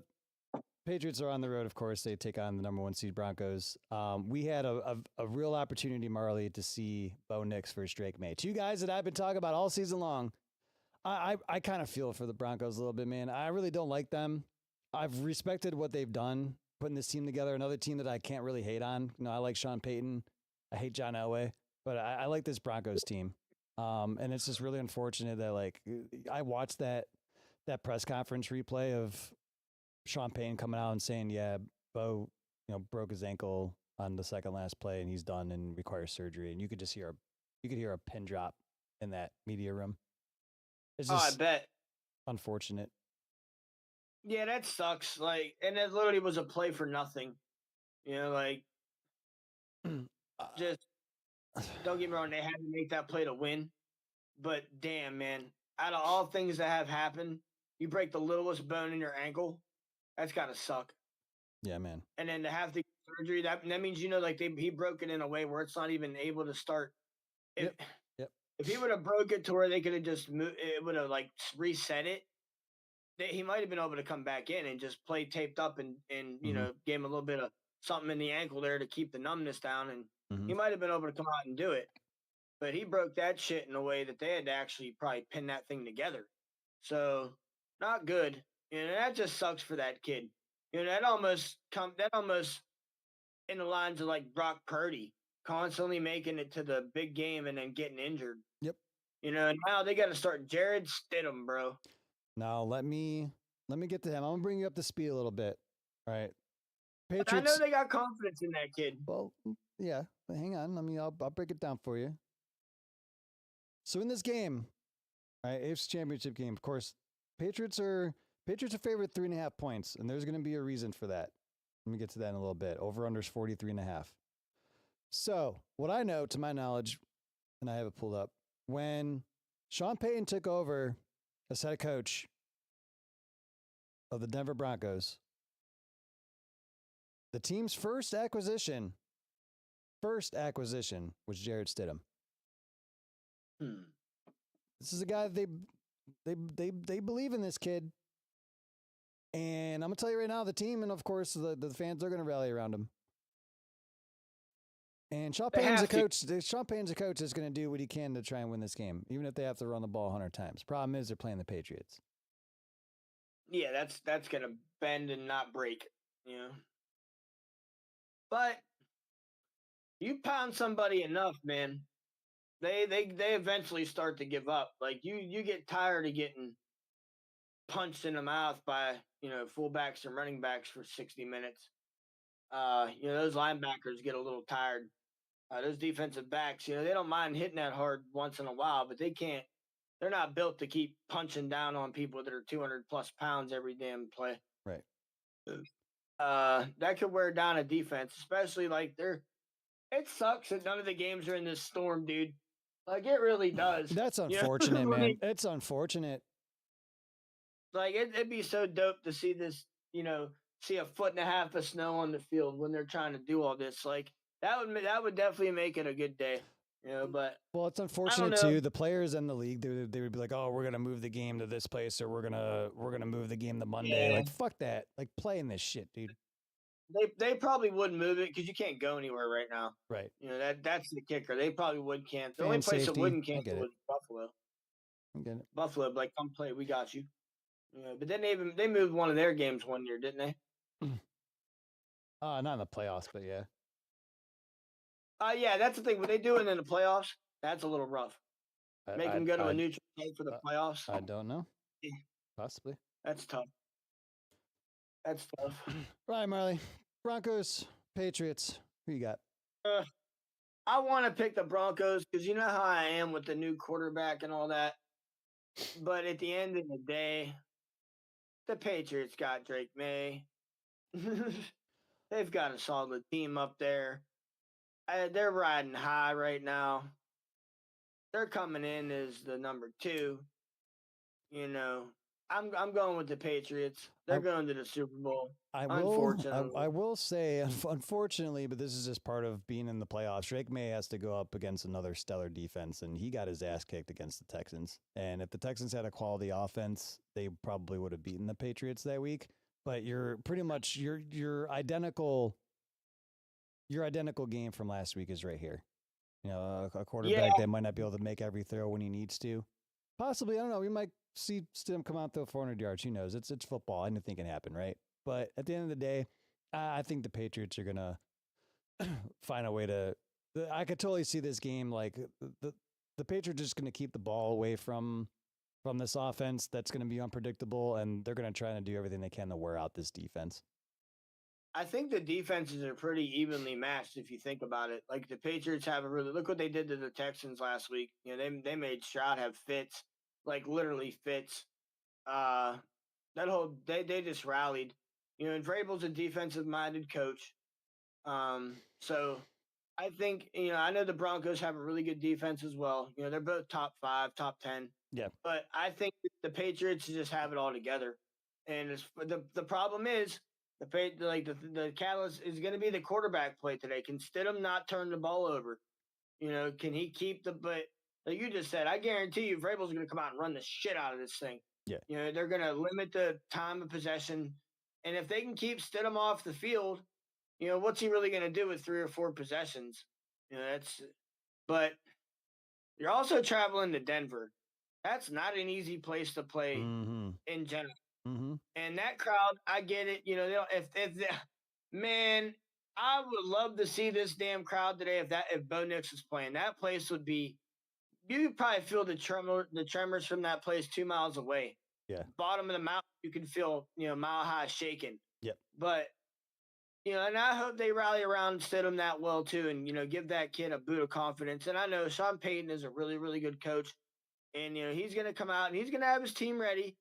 A: Patriots are on the road, of course. They take on the number 1 seed Broncos. We had a real opportunity, Marley, to see Bo Nix versus Drake May. 2 guys that I've been talking about all season long. I kind of feel for the Broncos a little bit, man. I really don't like them. I've respected what they've done, putting this team together. Another team that I can't really hate on. I like Sean Payton. I hate John Elway, but I like this Broncos team. And it's just really unfortunate that I watched that press conference replay of Sean Payton coming out and saying, yeah, Bo, broke his ankle on the second last play and he's done and requires surgery. And you could just hear a pin drop in that media room. It's
B: I
A: just
B: bet.
A: unfortunate.
B: Yeah, that sucks. And it literally was a play for nothing. Just don't get me wrong, they had to make that play to win. But damn, man, out of all things that have happened, you break the littlest bone in your ankle. That's gotta suck.
A: Yeah, man.
B: And then to have the surgery, that means he broke it in a way where it's not even able to start.
A: Yep.
B: If he would have broke it to where they could have just moved, it would have reset it. He might have been able to come back in and just play taped up and gave him a little bit of something in the ankle there to keep the numbness down, and he might have been able to come out and do it. But he broke that shit in a way that they had to actually probably pin that thing together. So not good. That just sucks for that kid. That almost in the lines of like Brock Purdy constantly making it to the big game and then getting injured.
A: Yep.
B: Now they got to start Jared Stidham, bro.
A: Now let me get to him. I'm gonna bring you up to speed a little bit. All right. Patriots.
B: I know they got confidence in that kid.
A: Well, yeah, but hang on. I'll break it down for you. So in this game, right, AFC Championship game, of course, Patriots are favored 3.5 points, and there's going to be a reason for that. Let me get to that in a little bit. Over under is 43.5. So what I know, to my knowledge, and I have it pulled up, when Sean Payton took over as head coach of the Denver Broncos, the team's first acquisition was Jared Stidham. This is a guy they believe in this kid. And I'm going to tell you right now, the team and, of course, the fans are going to rally around him. And Sean Payton's a coach. Sean Payton's a coach that's going to do what he can to try and win this game, even if they have to run the ball 100 times. Problem is they're playing the Patriots.
B: Yeah, that's going to bend and not break, But you pound somebody enough, man, they eventually start to give up. Like you get tired of getting punched in the mouth by fullbacks and running backs for 60 minutes. Those linebackers get a little tired. Those defensive backs, they don't mind hitting that hard once in a while, but they can't. They're not built to keep punching down on people that are 200 plus pounds every damn play.
A: Right.
B: That could wear down a defense, especially it sucks that none of the games are in this storm, dude. Like it really does.
A: That's unfortunate, man. It's unfortunate.
B: Like it'd be so dope to see this, see 1.5 feet of snow on the field when they're trying to do all this. Like that would definitely make it a good day. But
A: it's unfortunate too. The players in the league, they would be like, "Oh, we're gonna move the game to this place, or we're gonna move the game to Monday." Yeah. Like, fuck that. Like, playing this shit, dude.
B: They probably wouldn't move it because you can't go anywhere right now.
A: Right.
B: That's the kicker. They probably would cancel. The only place that wouldn't cancel was Buffalo.
A: I get it.
B: Buffalo, like, come play. We got you. But then they moved one of their games one year, didn't they?
A: Not in the playoffs, but yeah.
B: Yeah, that's the thing. When they do it in the playoffs, that's a little rough. Make them go to a neutral site for the playoffs.
A: I don't know. Yeah. Possibly.
B: That's tough.
A: Right, Marley. Broncos, Patriots. Who you got?
B: I want to pick the Broncos because you know how I am with the new quarterback and all that. But at the end of the day, the Patriots got Drake May. They've got a solid team up there. They're riding high right now. They're coming in as the number 2. I'm going with the Patriots. They're
A: I,
B: going to the Super Bowl.
A: I will. I
B: Unfortunately.
A: will say, unfortunately, but this is just part of being in the playoffs. Drake May has to go up against another stellar defense, and he got his ass kicked against the Texans. And if the Texans had a quality offense, they probably would have beaten the Patriots that week. But you're pretty much your identical game from last week is right here. You know, a
B: Yeah,
A: quarterback that might not be able to make every throw when he needs to. Possibly, I don't know. We might see Stim come out throw 400 yards. Who knows? It's football. Anything can happen, right? But at the end of the day, I think the Patriots are gonna find a way to. I could totally see this game like the Patriots are just gonna keep the ball away from this offense that's gonna be unpredictable, and they're gonna try to do everything they can to wear out this defense.
B: I think the defenses are pretty evenly matched if you think about it. Like the Patriots have a really look what they did to the Texans last week. You know, they made Stroud have fits, like literally fits. Uh that whole they just rallied. You know, and Vrabel's a defensive minded coach. So I think, you know, I know the Broncos have a really good defense as well. You know, they're both top 5, top 10.
A: Yeah.
B: But I think the Patriots just have it all together. And the problem is the catalyst is going to be the quarterback play today. Can Stidham not turn the ball over? You know, can he keep the but like you just said, I guarantee you Vrabel's going to come out and run the shit out of this thing.
A: Yeah.
B: You know, they're going to limit the time of possession. And if they can keep Stidham off the field, you know, what's he really going to do with 3 or 4 possessions? You know, but you're also traveling to Denver. That's not an easy place to play
A: Mm-hmm.
B: in general.
A: Mm-hmm.
B: And that crowd, I get it. You know, if man, I would love to see this damn crowd today. If Bo Nix was playing, that place would be. You could probably feel the tremors from that place 2 miles away.
A: Yeah.
B: Bottom of the mountain, you can feel mile high shaking.
A: Yep.
B: But and I hope they rally around Stidham that well too, and give that kid a boot of confidence. And I know Sean Payton is a really, really good coach, and he's going to come out and he's going to have his team ready.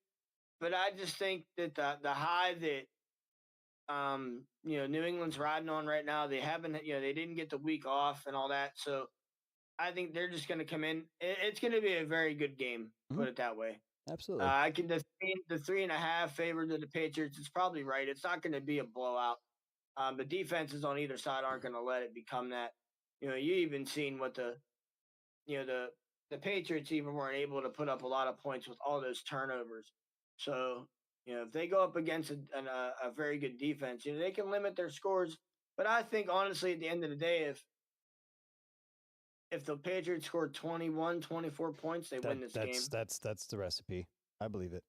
B: But I just think that the high that New England's riding on right now, they haven't, they didn't get the week off and all that, so I think they're just going to come in. It's going to be a very good game,
A: Mm-hmm.
B: put it that way.
A: Absolutely.
B: I can the 3.5 favor to the Patriots. It's probably right. It's not going to be a blowout. The defenses on either side aren't going to let it become that. You even seen what the Patriots even weren't able to put up a lot of points with all those turnovers. So if they go up against a very good defense, they can limit their scores. But I think honestly, at the end of the day, if the Patriots score 21, 24 points, they win this game.
A: That's the recipe. I believe it.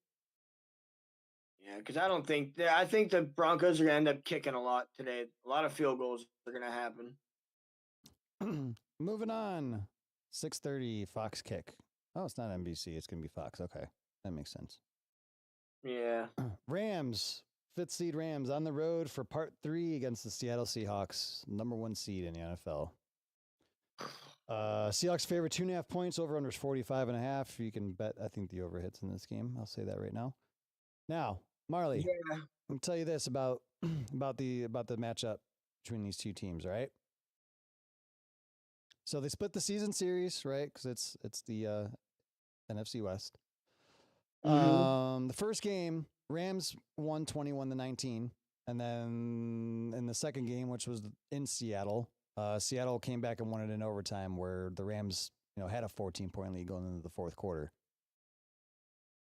B: Yeah, because I think the Broncos are going to end up kicking a lot today. A lot of field goals are going to happen.
A: Moving on. 6:30 Fox kick. Oh, it's not NBC. It's going to be Fox. Okay. That makes sense.
B: Yeah.
A: Rams, 5th seed Rams on the road for part 3 against the Seattle Seahawks, number 1 seed in the NFL. Seahawks favor 2.5 points. Over under is 45.5. You can bet. I think the over hits in this game. I'll say that right now. Now, Marley,
B: Yeah.
A: I'll tell you this about the matchup between these two teams. All right. So they split the season series, right? Because it's the NFC West.
B: Mm-hmm.
A: The first game, Rams won 21-19, and then in the second game, which was in Seattle, Seattle came back and won it in overtime, where the Rams, had a 14-point lead going into the fourth quarter.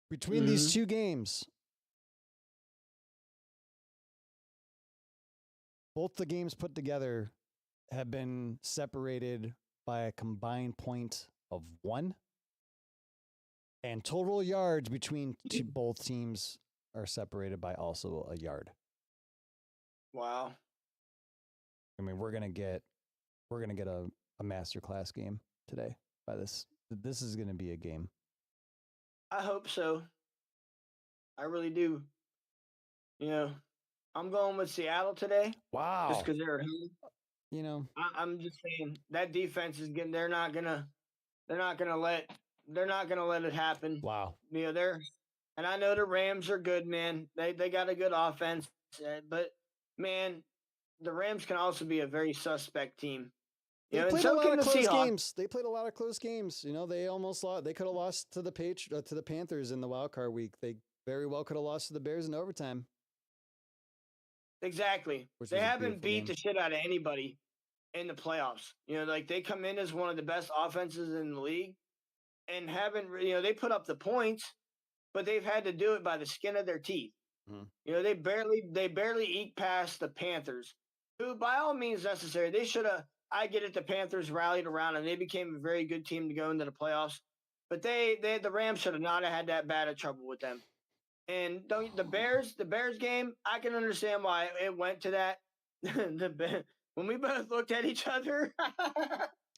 A: Between these two games, both the games put together have been separated by a combined point of 1. And total yards between both teams are separated by also a yard.
B: Wow.
A: I mean, we're gonna get a masterclass game today by this. This is gonna be a game.
B: I hope so. I really do. I'm going with Seattle today.
A: Wow.
B: Just because they're at home. I'm just saying that defense is getting. They're not gonna let it happen.
A: Wow.
B: And I know the Rams are good, man. They got a good offense, but man, the Rams can also be a very suspect team.
A: They played a lot of close games. They played a lot of close games. They almost lost. They could have lost to the Panthers in the wild card week. They very well could have lost to the Bears in overtime.
B: Exactly.
A: Which
B: They
A: was a
B: haven't
A: beautiful
B: beat
A: game.
B: the shit out of anybody in the playoffs. Like they come in as one of the best offenses in the league and haven't, they put up the points, but they've had to do it by the skin of their teeth.
A: Mhm.
B: They barely eke past the Panthers, who by all means necessary. They should have. I get it. The Panthers rallied around and they became a very good team to go into the playoffs. But the Rams should have not have had that bad of trouble with them. And the Bears game, I can understand why it went to that. When we both looked at each other,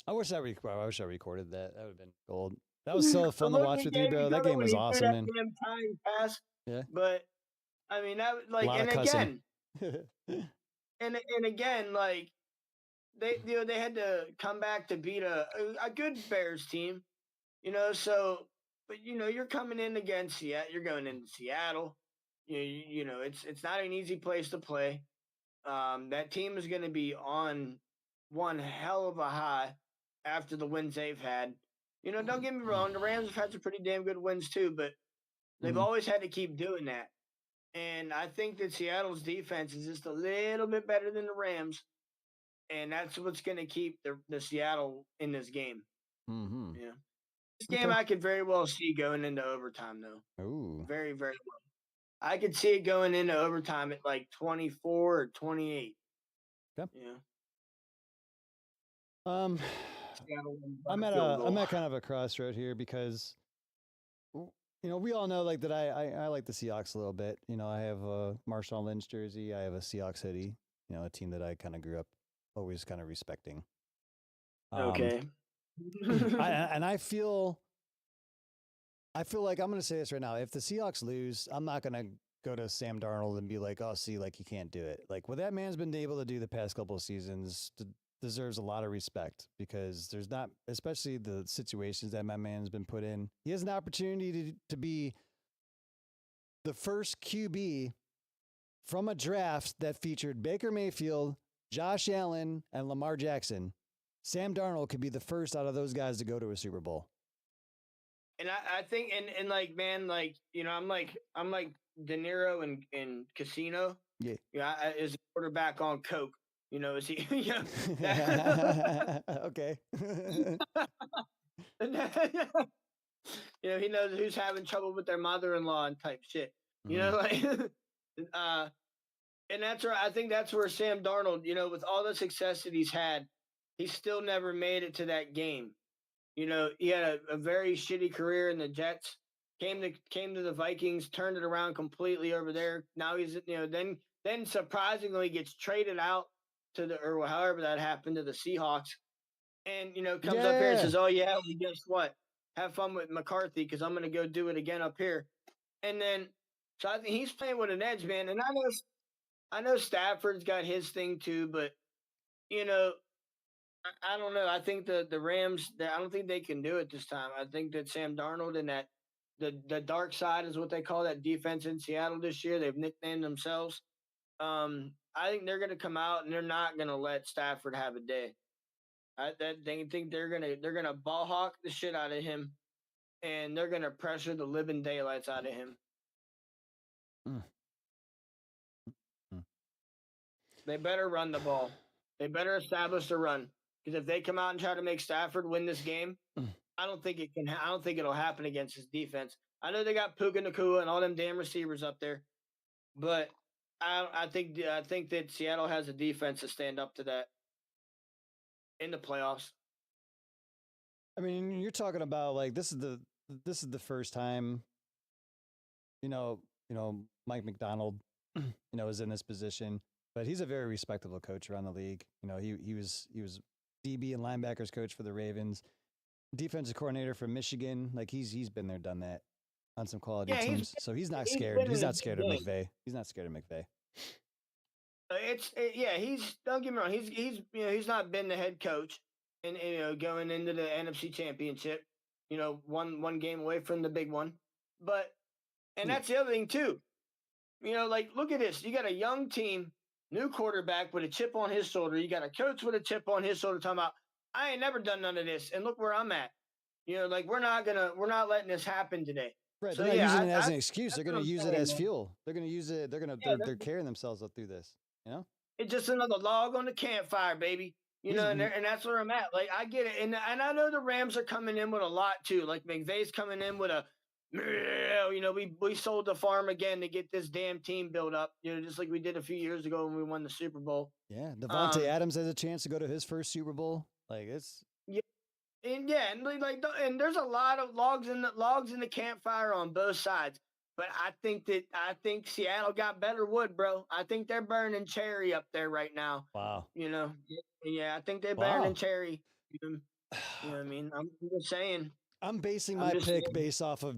A: I wish I recorded that. That would have been gold. That was so
B: the
A: fun to
B: look
A: watch
B: we
A: with you,
B: gave
A: bro.
B: each
A: That
B: other
A: game
B: when
A: was
B: he threw
A: awesome,
B: that
A: man.
B: damn tying pass.
A: Yeah.
B: But I mean, that
A: A lot of
B: and
A: cussing.
B: again, like they had to come back to beat a good Bears team, So, but you're coming in against Seattle. You're going into Seattle. It's not an easy place to play. That team is going to be on one hell of a high after the wins they've had. Don't get me wrong, the Rams have had some pretty damn good wins too, but they've always had to keep doing that. And I think that Seattle's defense is just a little bit better than the Rams, and that's what's going to keep the Seattle in this game.
A: Mm-hmm.
B: Yeah, this game I could very well see going into overtime, though.
A: Ooh.
B: Very, very well. I could see it going into overtime at like 24 or 28.
A: Okay.
B: Yeah.
A: I'm at kind of a crossroad here because we all know like that I like the Seahawks a little bit. I have a Marshawn Lynch jersey. I have a Seahawks hoodie. A team that I kind of grew up always kind of respecting.
B: Okay.
A: I feel like I'm going to say this right now. If the Seahawks lose, I'm not going to go to Sam Darnold and be like, "Oh, see, like you can't do it." Like what that man's been able to do the past couple of seasons deserves a lot of respect because there's not, especially the situations that my man's been put in. He has an opportunity to be the first QB from a draft that featured Baker Mayfield, Josh Allen, and Lamar Jackson. Sam Darnold could be the first out of those guys to go to a Super Bowl.
B: And I think, and like, man, like, I'm like De Niro in Casino.
A: Yeah.
B: Is a quarterback on coke. Is he?
A: Okay.
B: He knows who's having trouble with their mother-in-law and type shit.
A: Mm-hmm.
B: And that's where I think that's where Sam Darnold, with all the success that he's had, he still never made it to that game. He had a very shitty career in the Jets. Came to the Vikings, turned it around completely over there. Now he's then surprisingly gets traded out to or however that happened to the Seahawks, and comes up here and says, "Oh yeah, well, guess what? Have fun with McCarthy because I'm going to go do it again up here." And then so I think he's playing with an edge, man. And I know Stafford's got his thing too, but I don't know. I think the Rams. I don't think they can do it this time. I think that Sam Darnold and that the dark side is what they call that defense in Seattle this year. They've nicknamed themselves. I think they're going to come out and they're not going to let Stafford have a day. They think they're gonna ball hawk the shit out of him, and they're gonna pressure the living daylights out of him. They better run the ball. They better establish the run. Because if they come out and try to make Stafford win this game, I don't think it can. I don't think it'll happen against his defense. I know they got Puka Nacua and all them damn receivers up there, but I think that Seattle has a defense to stand up to that in the playoffs.
A: I mean, you're talking about like this is the first time, Mike McDonald, is in this position, but he's a very respectable coach around the league. He was DB and linebackers coach for the Ravens, defensive coordinator for Michigan. Like he's been there, done that on some quality teams. So he's not scared. He's not scared of McVay. He's not scared of McVay.
B: He's don't get me wrong. He's not been the head coach and going into the NFC Championship, one game away from the big one. But that's the other thing too. Like look at this. You got a young team, new quarterback with a chip on his shoulder. You got a coach with a chip on his shoulder talking about, I ain't never done none of this. And look where I'm at. Like we're not letting this happen today.
A: Right.
B: So
A: They're not
B: yeah,
A: using it as an excuse.
B: that's
A: They're
B: what
A: going to
B: I'm
A: use it
B: saying,
A: as
B: man.
A: fuel. They're going to use it.
B: Yeah,
A: They're carrying themselves up through this, you know?
B: it's just another log on the campfire, baby. You
A: He's
B: know, and that's where I'm at. Like I get it, and I know the Rams are coming in with a lot too. Like McVay's coming in with a, you know, we sold the farm again to get this damn team built up. You know, just like we did a few years ago when we won the Super Bowl.
A: yeah. Devontae
B: Um,
A: Adams has a chance to go to his first Super Bowl. Like it's
B: yeah, and and there's a lot of logs in the campfire on both sides. But I think Seattle got better wood, bro. I think they're burning cherry up there right now.
A: wow.
B: You know, yeah, I think they're burning
A: Wow.
B: cherry. You know what I mean? I'm just saying.
A: I'm basing
B: I'm
A: my
B: just
A: pick
B: saying.
A: based off of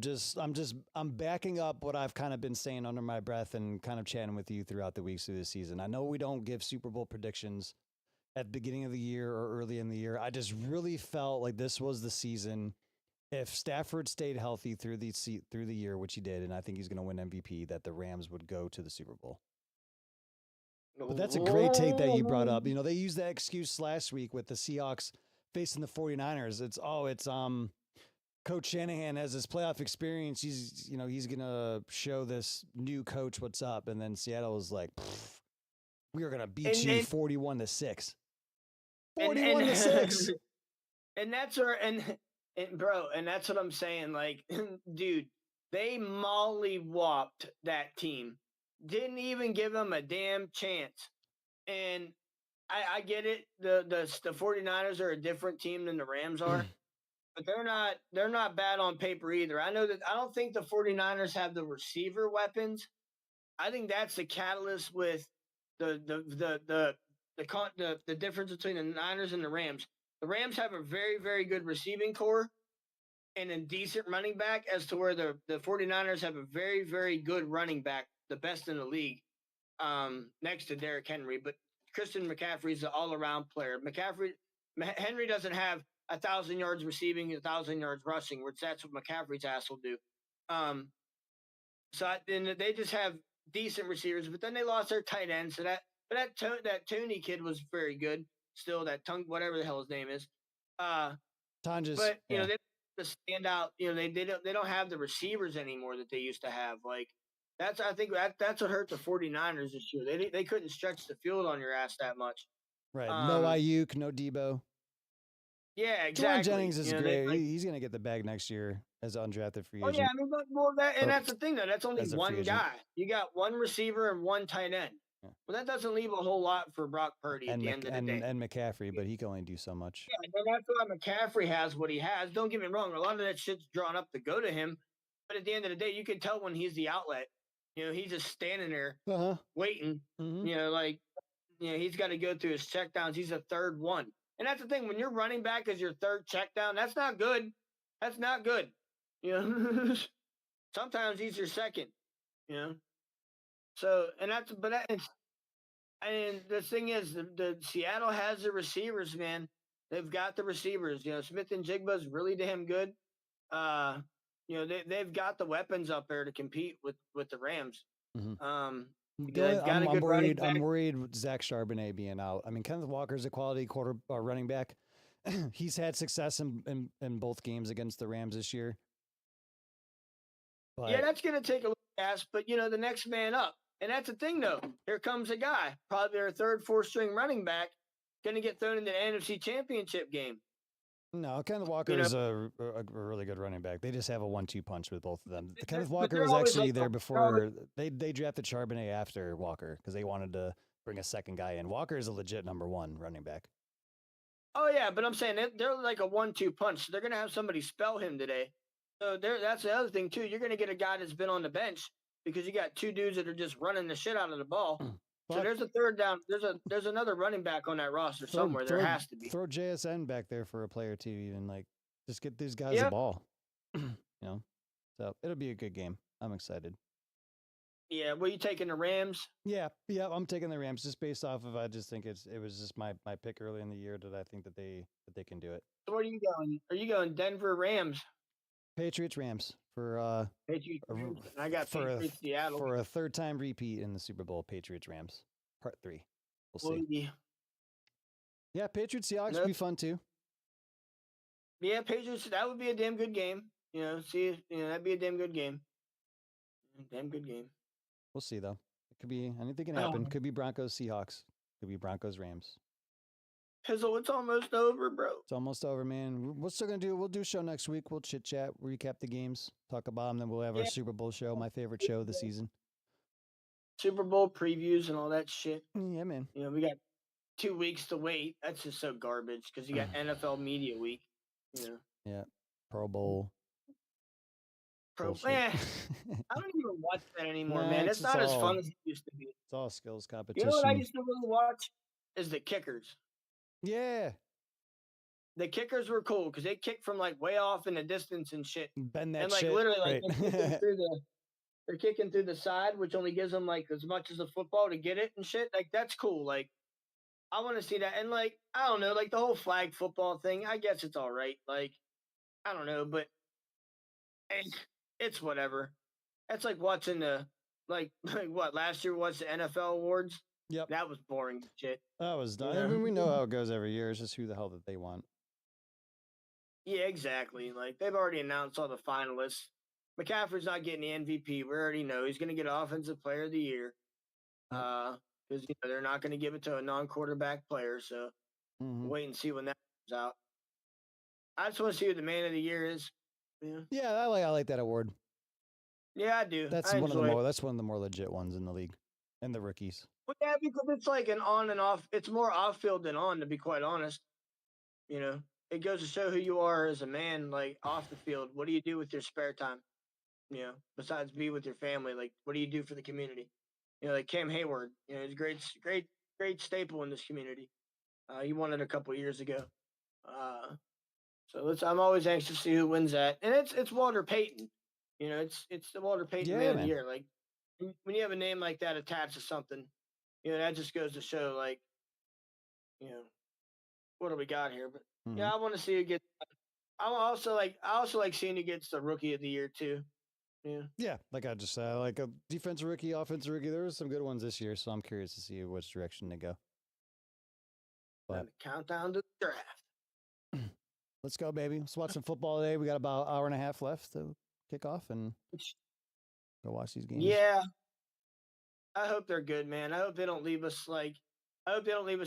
A: I'm backing up what I've kind of been saying under my breath and kind of chatting with you throughout the weeks of the season. I know we don't give Super Bowl predictions at the beginning of the year or early in the year. I just really felt like this was the season. If Stafford stayed healthy through the year, which he did, and I think he's going to win MVP, that the Rams would go to the Super Bowl. But that's a great take that you brought up. You know, they used that excuse last week with the Seahawks facing the 49ers. It's Coach Shanahan has his playoff experience. He's going to show this new coach what's up. And then Seattle was like, we are going to beat you
B: And
A: 41-6.
B: and
A: 41-6.
B: and that's where and bro, and that's what I'm saying. Like, dude, they mollywopped that team. Didn't even give them a damn chance. And I get it. The 49ers are a different team than the Rams are, but they're not bad on paper either. I know that I don't think the 49ers have the receiver weapons. I think that's the catalyst with the difference between the Niners and the Rams. The Rams have a very, very good receiving core and a decent running back, as to where the 49ers have a very, very good running back, the best in the league, next to Derrick Henry. But Christian McCaffrey's an all-around player. Henry doesn't have 1,000 yards receiving, 1,000 yards rushing, which that's what McCaffrey's ass will do. Um, then they just have decent receivers, but then they lost their tight end. So that Tony kid was very good. Still, that tongue, whatever the hell his name is.
A: Tonjes,
B: But
A: yeah.
B: they the stand out. They don't have the receivers anymore that they used to have. Like I think that's what hurt the 49ers this year. They couldn't stretch the field on your ass that much.
A: Right. No
B: Um,
A: Ayuk, no Debo.
B: yeah,
A: Juwan
B: exactly.
A: Jennings is
B: They
A: great.
B: like.
A: He's going to get the bag next year as an undrafted free
B: Oh yeah,
A: agent
B: I mean, well,
A: or
B: that's the thing though. That's only
A: as a free
B: one
A: agent.
B: guy. You got one receiver and one tight end.
A: Yeah.
B: Well, that doesn't leave a whole lot for Brock Purdy at
A: And
B: the end of the day.
A: and McCaffrey, but he can only do so much.
B: Yeah, and that's why McCaffrey has what he has. Don't get me wrong; a lot of that shit's drawn up to go to him. But at the end of the day, you can tell when he's the outlet. He's just standing there
A: Uh-huh.
B: waiting.
A: Mm-hmm.
B: He's got to go through his checkdowns. He's a third one, and that's the thing. When you're running back as your third checkdown, that's not good. That's not good. You know, sometimes he's your second. You know, so and that's but that, it's and the thing is, the Seattle has the receivers, man. They've got the receivers. Smith and Jigba's really damn good. Uh, they've got the weapons up there to compete with the Rams.
A: Mm-hmm.
B: They've got a good running back.
A: I'm worried with Zach Charbonnet being out. I mean, Kenneth Walker's a quality running back. He's had success in both games against the Rams this year.
B: Yeah, that's going to take a little gas, but the next man up. And that's the thing, though. Here comes a guy, probably their third, fourth string running back, going to get thrown into the NFC Championship game.
A: No, Kenneth Walker is a really good running back. They just have a 1-2 punch with both of them. Kenneth Walker was actually there before they drafted Charbonnet after Walker because they wanted to bring a second guy in. Walker is a legit number one running back.
B: Oh yeah, but I'm saying they're like a 1-2 punch. So they're going to have somebody spell him today. So that's the other thing too. You're going to get a guy that's been on the bench because you got two dudes that are just running the shit out of the ball. So there's a third down. There's another running back on that roster somewhere. There has to be.
A: Throw JSN back there for a play or two, even just get these guys the ball. So it'll be a good game. I'm excited.
B: Yeah, were you taking the Rams?
A: Yeah, I'm taking the Rams just based off of I just think it was just my pick early in the year that I think that they can do it.
B: So where are you going? Are you going Denver Rams?
A: Patriots Rams for
B: Patriots Rams. I got Patriots Seattle
A: for a third time repeat in the Super Bowl. Patriots Rams part 3. We'll see. Yeah, Patriots Seahawks would be fun too.
B: Yeah, Patriots. That would be a damn good game. See, that'd be a damn good game. Damn good game.
A: We'll see though. It could be anything can happen.
B: Um,
A: Could be Broncos Seahawks. Could be Broncos Rams.
B: Pizzle, it's almost over, bro.
A: It's almost over, man. We're still gonna do. We'll do a show next week. We'll chit chat, recap the games, talk about them. Then we'll have our
B: Yeah.
A: Super Bowl show, my favorite show of the season.
B: Super Bowl previews and all that shit.
A: Yeah, man.
B: We got 2 weeks to wait. That's just so garbage because you got NFL Media Week.
A: Yeah. Pro Bowl.
B: I don't even watch that anymore,
A: Nah,
B: man.
A: it's
B: It's not as
A: all-
B: fun as it used to be.
A: It's all skills
B: You
A: competition.
B: know what I used to really watch? Is the kickers.
A: Yeah.
B: The kickers were cool because they kick from like way off in the distance and shit.
A: Bend that
B: And like
A: shit.
B: literally, like
A: Right.
B: they're kicking through the side, which only gives them like as much as a football to get it and shit. Like that's cool. Like I want to see that. And like I don't know, like the whole flag football thing. I guess it's all right. Like I don't know, but it's whatever. That's like watching the like what last year was the NFL awards.
A: Yep.
B: That was boring shit.
A: That was done. I mean, we know how it goes every year. It's just who the hell that they want.
B: Yeah, exactly. Like they've already announced all the finalists. McCaffrey's not getting the MVP. We already know he's going to get Offensive Player of the Year. Because they're not going to give it to a non-quarterback player. So we'll wait and see when that comes out. I just want to see who the Man of the Year is.
A: Yeah, I like that award.
B: Yeah, I do.
A: That's one of the more legit ones in the league, and the rookies.
B: Well, yeah, because it's like an on and off. It's more off field than on, to be quite honest. It goes to show who you are as a man, like off the field. What do you do with your spare time? Besides be with your family, like what do you do for the community? Like Cam Hayward, he's a great staple in this community. He won it a couple years ago. So I'm always anxious to see who wins that, and it's Walter Payton. It's the Walter Payton Man of the Year. Like when you have a name like that attached to something, that just goes to show, like, what do we got here? But yeah, I want to see who gets. I also like seeing who gets the Rookie of the Year too.
A: Yeah, like I just said, like a defensive rookie, offensive rookie. There were some good ones this year, so I'm curious to see which direction they go.
B: But countdown to the draft.
A: Let's go, baby. Let's watch some football today. We got about an hour and a half left to kick off and go watch these games.
B: Yeah, I hope they're good, man. I hope they don't leave us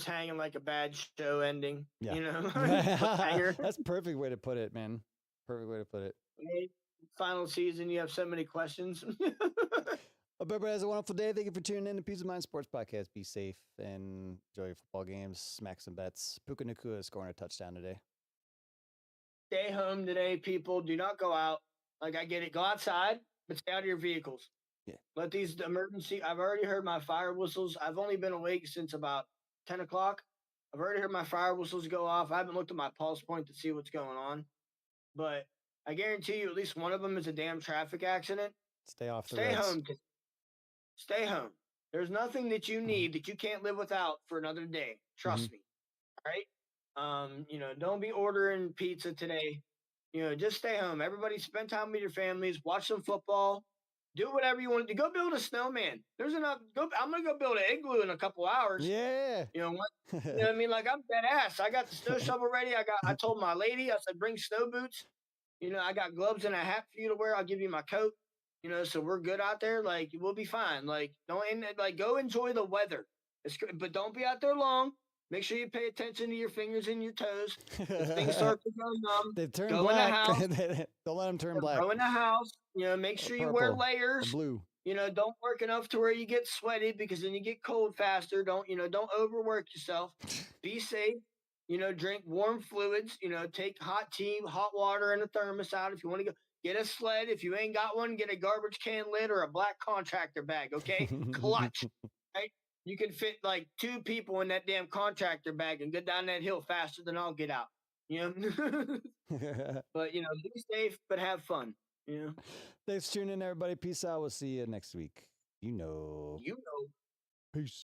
B: hanging like a bad show ending.
A: Yeah. That's a perfect way to put it, man. Perfect way to put it.
B: Final season, you have so many questions.
A: Hope everybody has a wonderful day. Thank you for tuning in to Peace of Mind Sports Podcast. Be safe and enjoy your football games. Smack some bets. Puka Nacua is scoring a touchdown today.
B: Stay home today, people. Do not go out. Like, I get it. Go outside, but stay out of your vehicles.
A: Yeah.
B: Let these I've already heard my fire whistles. I've only been awake since about 10 o'clock. I've already heard my fire whistles go off. I haven't looked at my pulse point to see what's going on. But I guarantee you at least one of them is a damn traffic accident.
A: Stay off the
B: Stay
A: roads.
B: home. Stay home. There's nothing that you need that you can't live without for another day. Trust me. All right? Don't be ordering pizza today. Just stay home. Everybody spend time with your families. Watch some football. Do whatever you want to do. Go build a snowman. There's enough. I'm going to go build an igloo in a couple hours.
A: Yeah.
B: You know what I mean? Like, I'm dead ass. I got the snow shovel ready. I told my lady, I said, bring snow boots. I got gloves and a hat for you to wear. I'll give you my coat. So we're good out there. Like, we'll be fine. Like, go enjoy the weather. But don't be out there long. Make sure you pay attention to your fingers and your toes. If things start to go numb,
A: they turn
B: go
A: black.
B: in the house.
A: Don't let them turn black.
B: Go in the house. Make sure you wear layers.
A: Blue.
B: Don't work enough to where you get sweaty, because then you get cold faster. Don't overwork yourself. Be safe. Drink warm fluids. Take hot tea, hot water, and a thermos out. If you want to go, get a sled. If you ain't got one, get a garbage can lid or a black contractor bag. Okay, clutch. Right? You can fit like 2 people in that damn contractor bag and get down that hill faster than I'll get out. But be safe, but have fun.
A: Thanks for tuning in, everybody. Peace out. We'll see you next week.
B: Peace.